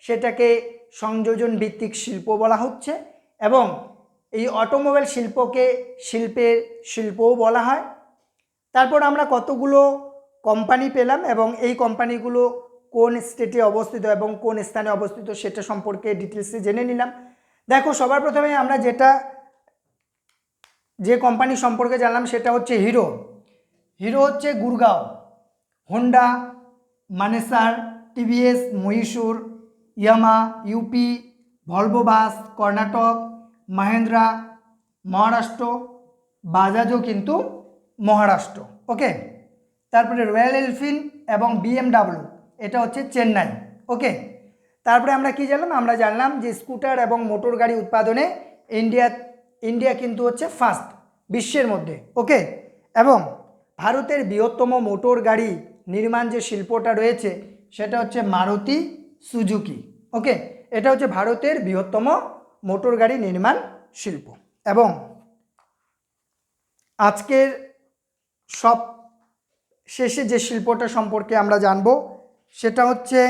সেটাকে সংযোজন ভিত্তিক শিল্প বলা হচ্ছে, এবং এই অটোমোবাইল শিল্পকে শিল্পের শিল্পও বলা হয়। তারপর আমরা কতগুলো কোম্পানি পেলাম এবং এই কোম্পানিগুলো কোন স্টেটে অবস্থিত এবং কোন স্থানে অবস্থিত সেটা সম্পর্কে ডিটেলসে জেনে নিলাম। দেখো সবার প্রথমে আমরা যে কোম্পানি সম্পর্কে জানলাম সেটা হচ্ছে হিরো, হিরো হচ্ছে Gurgaon, Honda Manesar, TVS Mysore, Yamaha UP, Volvo bus Karnataka, Mahindra Maharashtra, বাজাজও কিন্তু মহারাষ্ট্র, ওকে। তারপরে রয়্যাল এনফিল্ড এবং বিএমডাব্লিউ এটা হচ্ছে চেন্নাই, ওকে। তারপরে আমরা কি জানলাম, আমরা জানলাম যে স্কুটার এবং মোটর গাড়ি উৎপাদনে ইন্ডিয়া কিন্তু হচ্ছে ফার্স্ট বিশ্বের মধ্যে, ওকে। এবং ভারতের বৃহত্তম মোটর গাড়ি নির্মাণ যে শিল্পটা রয়েছে সেটা হচ্ছে মারুতি সুজুকি। ওকে, এটা হচ্ছে ভারতের বৃহত্তম মোটর গাড়ি নির্মাণ শিল্প। এবং আজকের সব শেষে যে শিল্পটা সম্পর্কে আমরা জানব সেটা হচ্ছে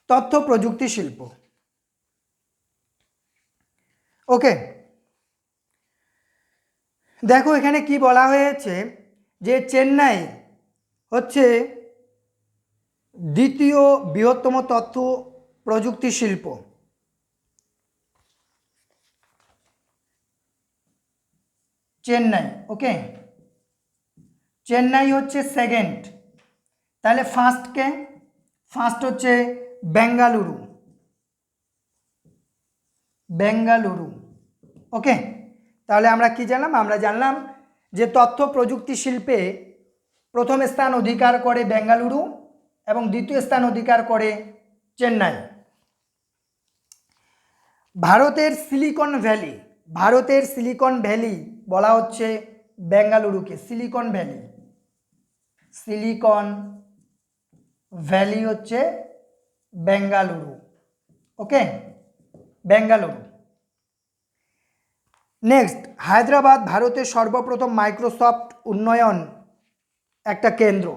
তথ্য প্রযুক্তি শিল্প। ওকে, দেখো এখানে কি বলা হয়েছে যে চেন্নাই হচ্ছে দ্বিতীয় বৃহত্তম তথ্য প্রযুক্তি শিল্প। চেন্নাই, ওকে, চেন্নাই হচ্ছে সেকেন্ড। তাহলে ফার্স্টকে, ফার্স্ট হচ্ছে বেঙ্গালুরু, বেঙ্গালুরু। ওকে, তাহলে আমরা কি জানলাম? আমরা জানলাম যে তথ্য প্রযুক্তি শিল্পে প্রথম স্থান অধিকার করে বেঙ্গালুরু এবং দ্বিতীয় স্থান অধিকার করে চেন্নাই। ভারতের সিলিকন ভ্যালি, ভারতের সিলিকন ভ্যালি বলা হচ্ছে বেঙ্গালুরুকে, সিলিকন ভ্যালি, সিলিকন ভ্যালি হচ্ছে বেঙ্গালুরু। ওকে, বেঙ্গালুরু। নেক্সট, হায়দ্রাবাদ ভারতের সর্বপ্রথম মাইক্রোসফট উন্নয়ন একটা কেন্দ্র।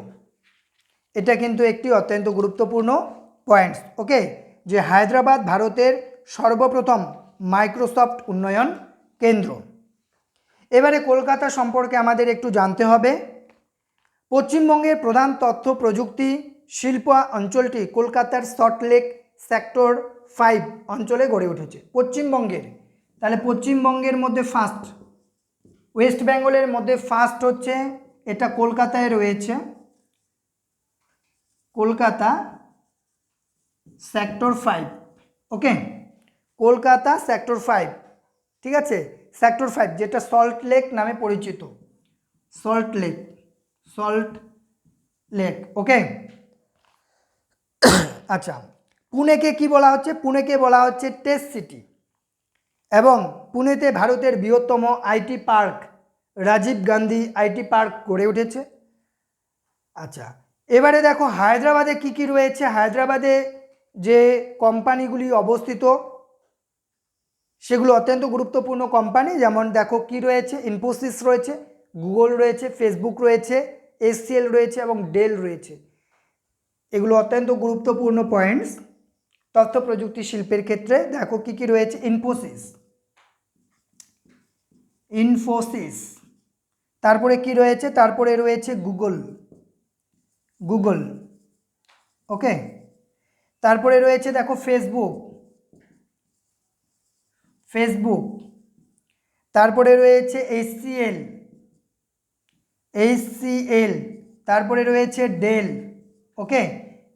এটা কিন্তু একটি অত্যন্ত গুরুত্বপূর্ণ পয়েন্টস। ওকে, যে হায়দ্রাবাদ ভারতের সর্বপ্রথম মাইক্রোসফট উন্নয়ন কেন্দ্র। এবারে কলকাতা সম্পর্কে আমাদের একটু জানতে হবে। পশ্চিমবঙ্গের প্রধান তথ্য প্রযুক্তি শিল্প অঞ্চলটি কলকাতার সল্টলেক সেক্টর 5 অঞ্চলে গড়ে উঠেছে। পশ্চিমবঙ্গের, তাহলে পশ্চিমবঙ্গের মধ্যে ফার্স্ট, ওয়েস্ট বেঙ্গলের মধ্যে ফার্স্ট হচ্ছে এটা কলকাতায় রয়েছে, কলকাতা সেক্টর 5। ওকে, কলকাতা সেক্টর 5, ঠিক আছে, সেক্টর 5 যেটা সল্ট লেক নামে পরিচিত, সল্ট লেক, সল্ট লেক। ওকে, আচ্ছা, পুনেকে কি বলা হচ্ছে? পুনেকে বলা হচ্ছে টেস্ট সিটি। এবং পুনেতে ভারতের বৃহত্তম IT park Rajiv Gandhi IT park গড়ে উঠেছে। আচ্ছা, এবারে দেখো হায়দ্রাবাদে কি কি রয়েছে। হায়দ্রাবাদে যে কোম্পানিগুলি অবস্থিত সেগুলো অত্যন্ত গুরুত্বপূর্ণ কোম্পানি। যেমন দেখো কি রয়েছে, ইনফোসিস রয়েছে, গুগল রয়েছে, ফেসবুক রয়েছে, এসসিএল রয়েছে এবং ডেল রয়েছে। এগুলো অত্যন্ত গুরুত্বপূর্ণ পয়েন্টস তথ্য প্রযুক্তি শিল্পের ক্ষেত্রে। দেখো কি কি রয়েছে, ইনফোসিস, ইনফোসিস, তারপরে কি রয়েছে, তারপরে রয়েছে গুগল, গুগল। ওকে, তারপরে রয়েছে দেখো ফেসবুক, ফেসবুক, তারপরে রয়েছে এইচসিএল, এইচসিএল, তারপরে রয়েছে ডেল। ওকে,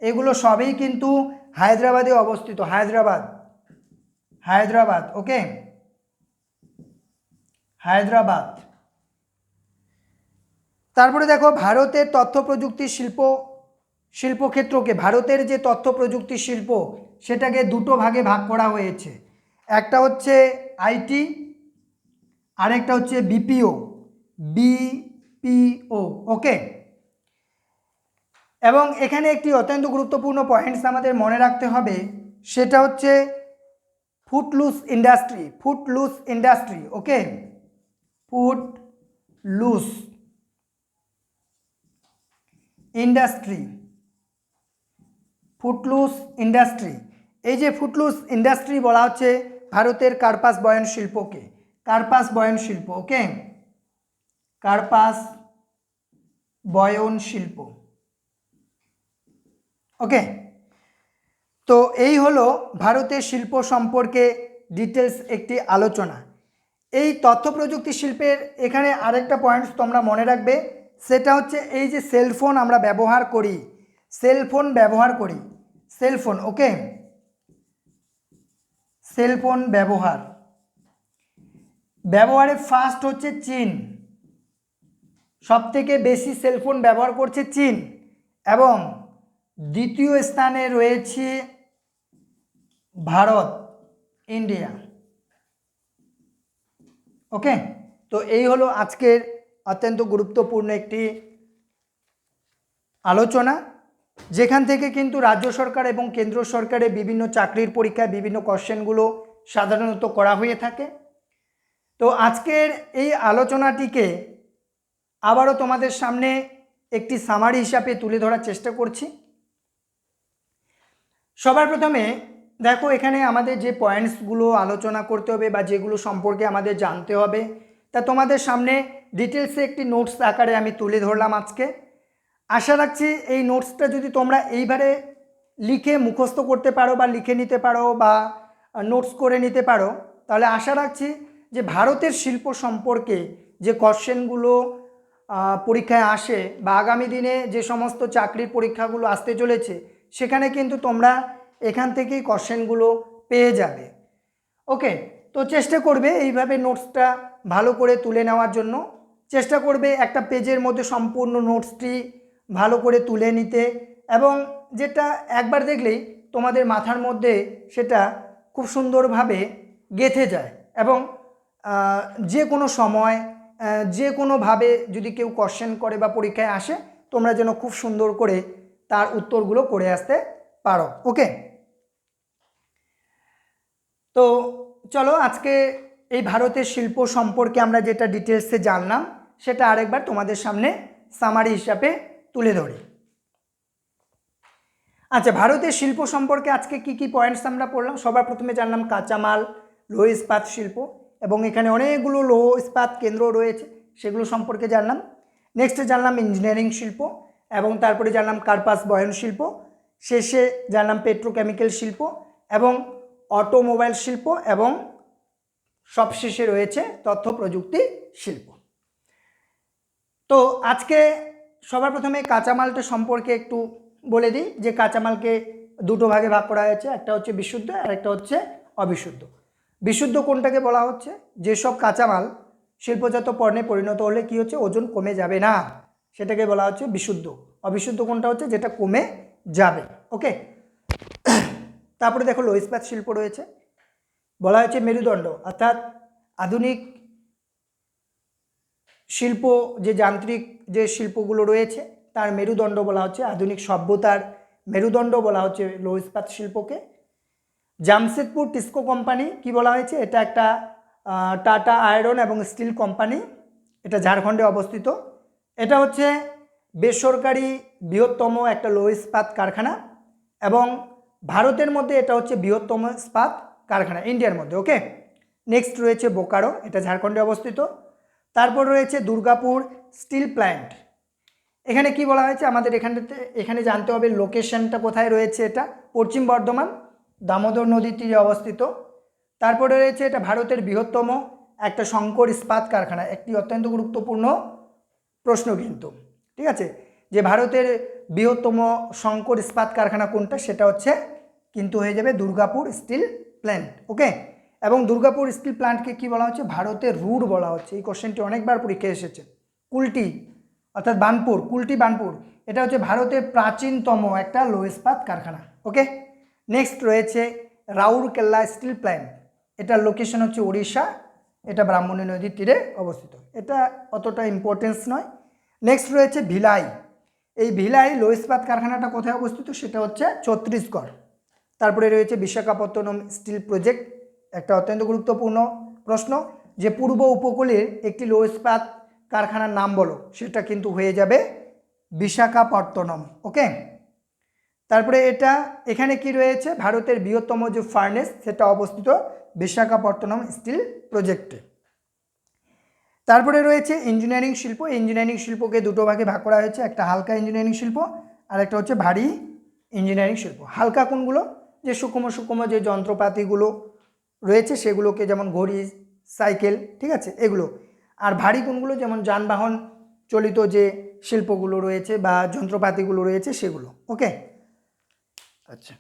এগুলো সবই কিন্তু হায়দ্রাবাদে অবস্থিত, হায়দ্রাবাদ, হায়দ্রাবাদ। ওকে, হায়দ্রাবাদ। তারপরে দেখো ভারতের তথ্য প্রযুক্তি শিল্পক্ষেত্রকে, ভারতের যে তথ্য প্রযুক্তি শিল্প সেটাকে দুটো ভাগে ভাগ করা হয়েছে। একটা হচ্ছে আইটি, আরেকটা হচ্ছে বিপিও, বিপিও। ওকে, এবং এখানে একটি অত্যন্ত গুরুত্বপূর্ণ পয়েন্টস আমাদের মনে রাখতে হবে, সেটা হচ্ছে ফুটলুস ইন্ডাস্ট্রি, ফুটলুস ইন্ডাস্ট্রি। ওকে, ফুটলুস ইন্ডাস্ট্রি, ফুটলুস ইন্ডাস্ট্রি। এই যে ফুটলুস ইন্ডাস্ট্রি বলা হচ্ছে ভারতের কার্পাস বয়ন শিল্পকে, কার্পাস বয়ন শিল্প। ওকে, কার্পাস বয়ন শিল্প। ওকে, তো এই হলো ভারতের শিল্প সম্পর্কে ডিটেলস একটি আলোচনা। এই তথ্য প্রযুক্তি শিল্পের এখানে আরেকটা পয়েন্টস তোমরা মনে রাখবে, সেটা হচ্ছে এই যে সেলফোন আমরা ব্যবহার করি, সেলফোন ব্যবহার করি, সেলফোন। ওকে, সেলফোন ব্যবহারে ফার্স্ট হচ্ছে চীন, সবথেকে বেশি সেলফোন ব্যবহার করছে চীন, এবং দ্বিতীয় স্থানে রয়েছে ভারত, ইন্ডিয়া। ওকে, তো এই হলো আজকের অত্যন্ত গুরুত্বপূর্ণ একটি আলোচনা, যেখান থেকে কিন্তু রাজ্য সরকার এবং কেন্দ্র সরকারের বিভিন্ন চাকরির পরীক্ষায় বিভিন্ন কোশ্চেনগুলো সাধারণত করা হয়ে থাকে। তো আজকের এই আলোচনাটিকে আবারও তোমাদের সামনে একটি সামারি হিসাবে তুলে ধরার চেষ্টা করছি। সবার প্রথমে দেখো, এখানে আমাদের যে পয়েন্টসগুলো আলোচনা করতে হবে বা যেগুলো সম্পর্কে আমাদের জানতে হবে, তা তোমাদের সামনে ডিটেলসে একটি নোটস আকারে আমি তুলে ধরলাম আজকে। আশা রাখছি এই নোটসটা যদি তোমরা এইবারে লিখে মুখস্থ করতে পারো বা লিখে নিতে পারো বা নোটস করে নিতে পারো, তাহলে আশা রাখছি যে ভারতের শিল্প সম্পর্কে যে কোশ্চেনগুলো পরীক্ষায় আসে বা আগামী দিনে যে সমস্ত চাকরির পরীক্ষাগুলো আসতে চলেছে, সেখানে কিন্তু তোমরা এখান থেকেই কোশ্চেনগুলো পেয়ে যাবে। ওকে, তো চেষ্টা করবে এইভাবে নোটসটা ভালো করে তুলে নেওয়ার জন্য। চেষ্টা করবে একটা পেজের মধ্যে সম্পূর্ণ নোটসটি ভালো করে তুলে নিতে, এবং যেটা একবার দেখলেই তোমাদের মাথার মধ্যে সেটা খুব সুন্দরভাবে গেঁথে যায়, এবং যে কোনো সময় যে কোনোভাবে যদি কেউ কোশ্চেন করে বা পরীক্ষায় আসে, তোমরা যেন খুব সুন্দর করে তার উত্তরগুলো করে আসতে পারো। ওকে, তো চলো আজকে এই ভারতের শিল্প সম্পর্কে আমরা যেটা ডিটেলসে জানলাম সেটা আরেকবার তোমাদের সামনে সামারি হিসাবে তুলে ধরি। আচ্ছা, ভারতের শিল্প সম্পর্কে আজকে কি কি পয়েন্টস আমরা পড়লাম? সবার প্রথমে জানলাম কাঁচামাল, লৌহ ইস্পাত শিল্প, এবং এখানে অনেকগুলো লৌহ ইস্পাত কেন্দ্র রয়েছে, সেগুলো সম্পর্কে জানলাম। নেক্সটে জানলাম ইঞ্জিনিয়ারিং শিল্প, এবং তারপরে জানলাম কার্পাস বয়ন শিল্প, শেষে জানলাম পেট্রোকেমিক্যাল শিল্প এবং অটোমোবাইল শিল্প, এবং সবশেষে রয়েছে তথ্য প্রযুক্তি শিল্প। তো আজকে সবার প্রথমে কাঁচামালটা সম্পর্কে একটু বলে দিই যে কাঁচামালকে দুটো ভাগে ভাগ করা হয়েছে, একটা হচ্ছে বিশুদ্ধ আর একটা হচ্ছে অবিশুদ্ধ। বিশুদ্ধ কোনটাকে বলা হচ্ছে? যেসব কাঁচামাল শিল্পজাত পণ্যে পরিণত হলে কি হচ্ছে, ওজন কমে যাবে না, সেটাকে বলা হচ্ছে বিশুদ্ধ। অবিশুদ্ধ কোনটা হচ্ছে? যেটা কমে যাবে। ওকে, তারপরে দেখো লৌহ ইস্পাত শিল্প রয়েছে, বলা হয়েছে মেরুদণ্ড, অর্থাৎ আধুনিক শিল্প যে যান্ত্রিক যে শিল্পগুলো রয়েছে তার মেরুদণ্ড বলা হচ্ছে, আধুনিক সভ্যতার মেরুদণ্ড বলা হচ্ছে লৌহ ইস্পাত শিল্পকে। জামশেদপুর টিস্কো কোম্পানি কি বলা হয়েছে? এটা একটা টাটা আয়রন এবং স্টিল কোম্পানি, এটা ঝাড়খণ্ডে অবস্থিত। এটা হচ্ছে বেসরকারি বৃহত্তম একটা লৌহ ইস্পাত কারখানা, এবং ভারতের মধ্যে এটা হচ্ছে বৃহত্তম ইস্পাত কারখানা ইন্ডিয়ার মধ্যে। ওকে, নেক্সট রয়েছে বোকারো, এটা ঝাড়খণ্ডে অবস্থিত। তারপর রয়েছে দুর্গাপুর স্টিল প্ল্যান্ট। এখানে কি বলা হয়েছে আমাদের এখানে জানতে হবে লোকেশনটা কোথায় রয়েছে। এটা পশ্চিম বর্ধমান, দামোদর নদীর তীরে অবস্থিত। তারপরে রয়েছে এটা ভারতের বৃহত্তম একটা শঙ্কর ইস্পাত কারখানা, একটি অত্যন্ত গুরুত্বপূর্ণ প্রশ্ন কিন্তু, ঠিক আছে, যে ভারতের বৃহত্তম শঙ্কর ইস্পাত কারখানা কোনটা, সেটা হচ্ছে কিন্তু হয়ে যাবে দুর্গাপুর স্টিল প্ল্যান্ট। ওকে, এবং দুর্গাপুর স্টিল প্ল্যান্টকে কি বলা হচ্ছে? ভারতের রুড বলা হচ্ছে। এই কোশ্চেনটি অনেকবার পরীক্ষায় এসেছে। কুলটি অর্থাৎ বানপুর, কুলটি বানপুর, এটা হচ্ছে ভারতের প্রাচীনতম একটা লৌহ ইস্পাত কারখানা। ওকে, নেক্সট রয়েছে রাউরকেল্লা স্টিল প্ল্যান্ট, এটার লোকেশন হচ্ছে উড়িষ্যা, এটা ব্রাহ্মণী নদীর তীরে অবস্থিত, এটা অতটা ইম্পর্টেন্স নয়। নেক্সট রয়েছে ভিলাই। এই ভিলাই লৌহ ইস্পাত কারখানাটা কোথায় অবস্থিত? সেটা হচ্ছে ছত্তিশগড়। তারপরে রয়েছে বিশাখাপত্তনম স্টিল প্রজেক্ট, একটা অত্যন্ত গুরুত্বপূর্ণ প্রশ্ন, যে পূর্ব উপকূলের একটি লৌহ ইস্পাত কারখানার নাম বলো, সেটা কিন্তু হয়ে যাবে বিশাখাপত্তনম। ওকে, তারপরে এখানে কি রয়েছে? ভারতের বৃহত্তম যে ফার্নেস সেটা অবস্থিত বিশাখাপত্তনম স্টিল প্রজেক্টে। তারপরে রয়েছে ইঞ্জিনিয়ারিং শিল্প। ইঞ্জিনিয়ারিং শিল্পকে দুটো ভাগে ভাগ করা হয়েছে, একটা হালকা ইঞ্জিনিয়ারিং শিল্প আর একটা হচ্ছে ভারী ইঞ্জিনিয়ারিং শিল্প। হালকা কোনগুলো? যে সূক্ষ্ম সূক্ষ্ম যে যন্ত্রপাতিগুলো রয়েছে সেগুলোকে, যেমন ঘড়ি, সাইকেল, ঠিক আছে, এগুলো। আর ভারী কোনগুলো? যেমন যানবাহন চলিত যে শিল্পগুলো রয়েছে বা যন্ত্রপাতিগুলো রয়েছে সেগুলো। ওকে, আচ্ছা,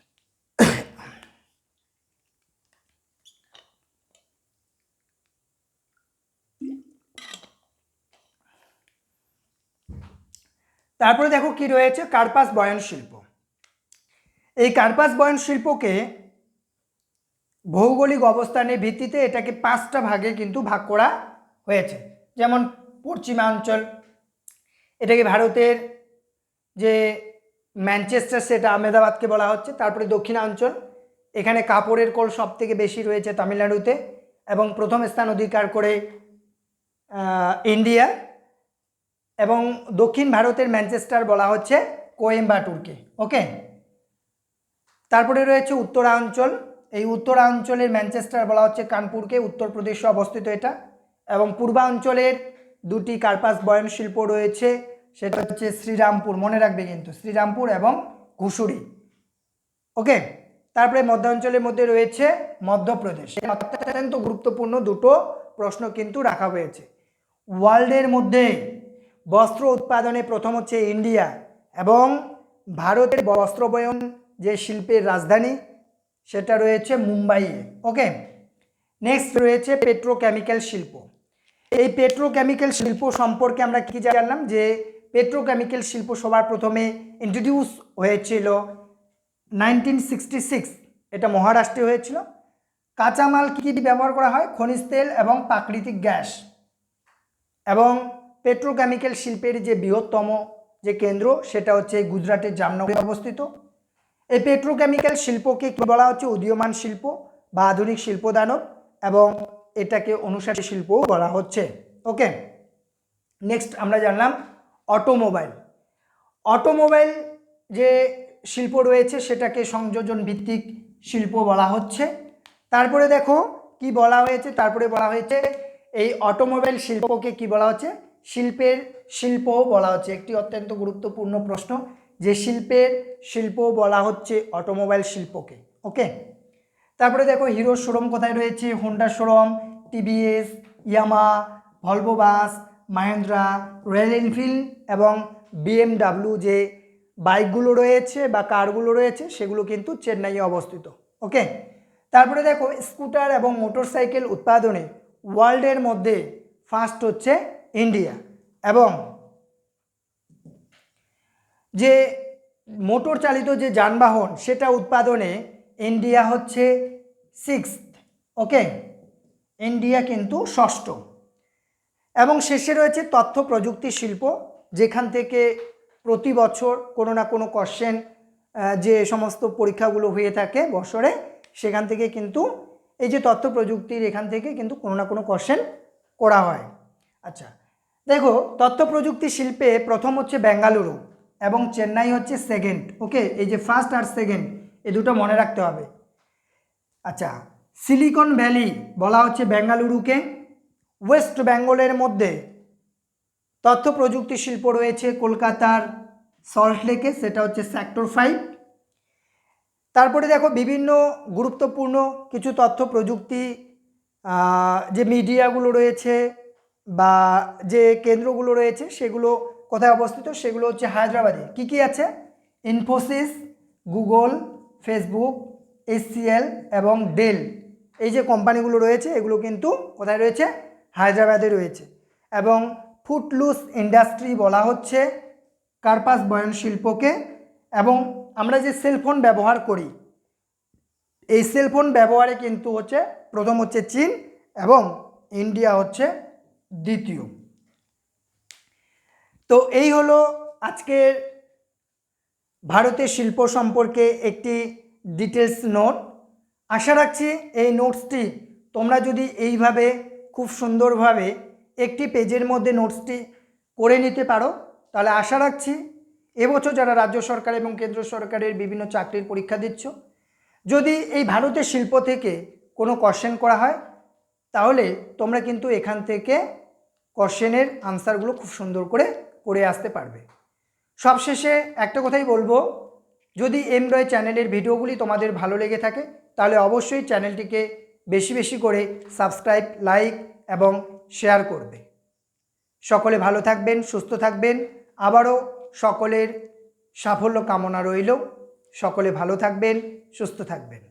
তারপরে দেখো কি রয়েছে, কার্পাস বয়ন শিল্প। এই কার্পাস বয়ন শিল্পকে ভৌগোলিক অবস্থানের ভিত্তিতে এটাকে 5টা ভাগে কিন্তু ভাগ করা হয়েছে। যেমন পশ্চিমাঞ্চল, এটাকে ভারতের যে ম্যানচেস্টার সেটা আহমেদাবাদকে বলা হচ্ছে। তারপরে দক্ষিণাঞ্চল, এখানে কাপড়ের কল সব থেকে বেশি রয়েছে তামিলনাড়ুতে, এবং প্রথম স্থান অধিকার করে ইন্ডিয়া, এবং দক্ষিণ ভারতের ম্যানচেস্টার বলা হচ্ছে কোয়েম্বাটুরকে। ওকে, তারপরে রয়েছে উত্তরাঞ্চল, এই উত্তরাঞ্চলের ম্যানচেস্টার বলা হচ্ছে কানপুরকে, উত্তরপ্রদেশে অবস্থিত এটা। এবং পূর্বাঞ্চলের দুটি কার্পাস বয়ন শিল্প রয়েছে, সেটা হচ্ছে শ্রীরামপুর, মনে রাখবে কিন্তু, শ্রীরামপুর এবং ঘুষুরি। ওকে, তারপরে মধ্যাঞ্চলের মধ্যে রয়েছে মধ্যপ্রদেশ। অত্যন্ত গুরুত্বপূর্ণ দুটো প্রশ্ন কিন্তু রাখা হয়েছে। ওয়ার্ল্ডের মধ্যে বস্ত্র উৎপাদনে প্রথম হচ্ছে ইন্ডিয়া, এবং ভারতের বস্ত্রবয়ন যে শিল্পের রাজধানী সেটা রয়েছে মুম্বাইয়ে। ওকে, নেক্সট রয়েছে পেট্রোকেমিক্যাল শিল্প। এই পেট্রোকেমিক্যাল শিল্প সম্পর্কে আমরা কি জানলাম, যে পেট্রোকেমিক্যাল শিল্প সবার প্রথমে ইন্ট্রোডিউস হয়েছিল 1966, এটা মহারাষ্ট্রে হয়েছিল। কাঁচামাল কী ব্যবহার করা হয়, খনিজ তেল এবং প্রাকৃতিক গ্যাস। এবং পেট্রোকেমিক্যাল শিল্পের যে বৃহত্তম যে কেন্দ্র সেটা হচ্ছে গুজরাটের জামনগরে অবস্থিত। এই পেট্রোকেমিক্যাল শিল্পকে কি বলা হচ্ছে, উদীয়মান শিল্প বা আধুনিক শিল্প দানব, এবং এটাকে অনুসারী শিল্পও বলা হচ্ছে। ওকে, নেক্সট আমরা জানলাম অটোমোবাইল। অটোমোবাইল যে শিল্প রয়েছে সেটাকে সংযোজন ভিত্তিক শিল্প বলা হচ্ছে। তারপরে দেখো কি বলা হয়েছে, তারপরে বলা হয়েছে এই অটোমোবাইল শিল্পকে কি বলা হচ্ছে, শিল্পের শিল্পও বলা হচ্ছে। একটি অত্যন্ত গুরুত্বপূর্ণ প্রশ্ন, যে শিল্পের শিল্প বলা হচ্ছে অটোমোবাইল শিল্পকে। ওকে, তারপরে দেখো হিরো শোরুম কোথায় রয়েছে, Honda showroom, TVS, Yamaha, Volvo bus, Mahindra, Royal Enfield এবং বিএমডাব্লিউ যে বাইকগুলো রয়েছে বা কারগুলো রয়েছে সেগুলো কিন্তু চেন্নাইয়ে অবস্থিত। ওকে, তারপরে দেখো স্কুটার এবং মোটরসাইকেল উৎপাদনে ওয়ার্ল্ডের মধ্যে ফার্স্ট হচ্ছে ইন্ডিয়া, এবং যে মোটর চালিত যে যানবাহন সেটা উৎপাদনে ইন্ডিয়া হচ্ছে 6th। ওকে, ইন্ডিয়া কিন্তু ষষ্ঠ। এবং শেষে রয়েছে তথ্য প্রযুক্তি শিল্প, যেখান থেকে প্রতি বছর কোনো না কোনো কোশ্চেন, যে সমস্ত পরীক্ষাগুলো হয়ে থাকে বছরে, সেখান থেকে কিন্তু এই যে তথ্য প্রযুক্তির এখান থেকে কিন্তু কোনো না কোনো কোশ্চেন করা হয়। আচ্ছা দেখো, তথ্য প্রযুক্তি শিল্পে প্রথম হচ্ছে বেঙ্গালুরু এবং চেন্নাই হচ্ছে সেকেন্ড। ওকে, এই যে ফার্স্ট আর সেকেন্ড এই দুটো মনে রাখতে হবে। আচ্ছা, সিলিকন ভ্যালি বলা হচ্ছে বেঙ্গালুরুকে। ওয়েস্ট বেঙ্গলের মধ্যে তথ্য প্রযুক্তি শিল্প রয়েছে কলকাতার সল্টলেকে, সেটা হচ্ছে সেক্টর 5। তারপরে দেখো বিভিন্ন গুরুত্বপূর্ণ কিছু তথ্য প্রযুক্তি যে মিডিয়াগুলো রয়েছে বা যে কেন্দ্রগুলো রয়েছে সেগুলো কোথায় অবস্থিত, সেগুলো হচ্ছে হায়দ্রাবাদে। কি কি আছে, ইনফোসিস, গুগল, ফেসবুক, HCL এবং ডেল, এই যে কোম্পানিগুলো রয়েছে এগুলো কিন্তু কোথায় রয়েছে, হায়দ্রাবাদে রয়েছে। এবং ফুটলুস ইন্ডাস্ট্রি বলা হচ্ছে কার্পাস বয়ন শিল্পকে। এবং আমরা যে সেলফোন ব্যবহার করি, এই সেলফোন ব্যবহারে কিন্তু হচ্ছে প্রথম হচ্ছে চীন এবং ইন্ডিয়া হচ্ছে দ্বিতীয়। তো এই হলো আজকের ভারতের শিল্প সম্পর্কে একটি ডিটেলস নোট। আশা রাখছি এই নোটসটি তোমরা যদি এইভাবে খুব সুন্দরভাবে একটি পেজের মধ্যে নোটসটি করে নিতে পারো, তাহলে আশা রাখছি এবছর যারা রাজ্য সরকার এবং কেন্দ্র সরকারের বিভিন্ন চাকরির পরীক্ষা দিচ্ছ, যদি এই ভারতের শিল্প থেকে কোনো কোশ্চেন করা হয় তাহলে তোমরা কিন্তু এখান থেকে কোশ্চেনের আনসারগুলো খুব সুন্দর করে আসতে পারবে। সবশেষে একটা কথাই বলবো, যদি এমরয় চ্যানেলের ভিডিওগুলি তোমাদের ভালো লেগে থাকে তাহলে অবশ্যই চ্যানেলটিকে বেশি বেশি করে সাবস্ক্রাইব, লাইক এবং শেয়ার করবে। সকলে ভালো থাকবেন, সুস্থ থাকবেন। আবারও সকলের সাফল্য কামনা রইল। সকলে ভালো থাকবেন, সুস্থ থাকবেন।